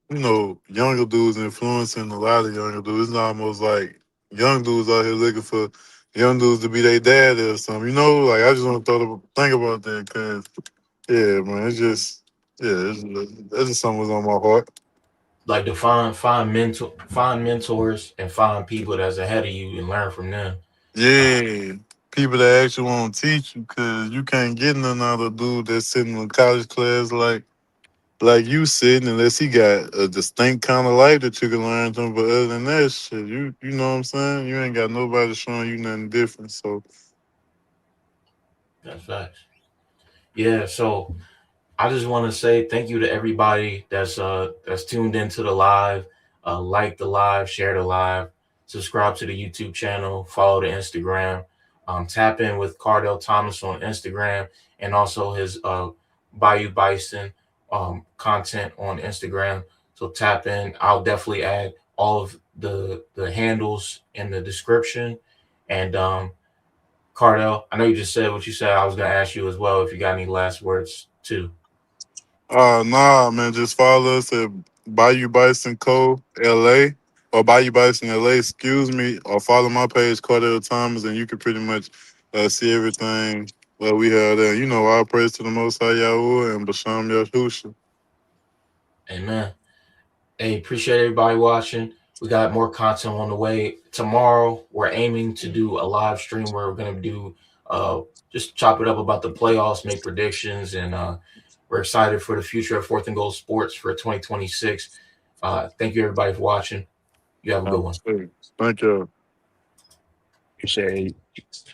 younger dudes influencing a lot of younger dudes. It's almost like young dudes out here looking for young dudes to be their dad or something. Like I just want to think about that because. Yeah, man. It's just that's just something was on my heart. Like to find mentors and find people that's ahead of you and learn from them. Uh, Yeah, people that actually want to teach you, cause you can't get none out of dude that's sitting in a college class like you sitting unless he got a distinct kind of life that you can learn from. But other than that shit, you know what I'm saying? You ain't got nobody showing you nothing different. So that's facts. Yeah, so I just want to say thank you to everybody that's tuned into the live, like the live, share the live, subscribe to the YouTube channel, follow the Instagram, tap in with Kardell Thomas on Instagram, and also his Bayou Bison content on Instagram. So tap in. I'll definitely add all of the handles in the description. And Cardell, I know you just said what you said. I was gonna ask you as well if you got any last words too. Nah, man, just follow us at Bayou Bison Co. LA or Bayou Bison LA, excuse me, or follow my page, Cordell Thomas, and you can pretty much see everything we have there. All praise to the Most High Yahweh and Basham Yahusha. Amen. Hey, appreciate everybody watching. We got more content on the way. Tomorrow, we're aiming to do a live stream where we're going to do just chop it up about the playoffs, make predictions, and we're excited for the future of Fourth and Goal Sports for 2026. Thank you, everybody, for watching. You have a good one. Thank you. Appreciate it.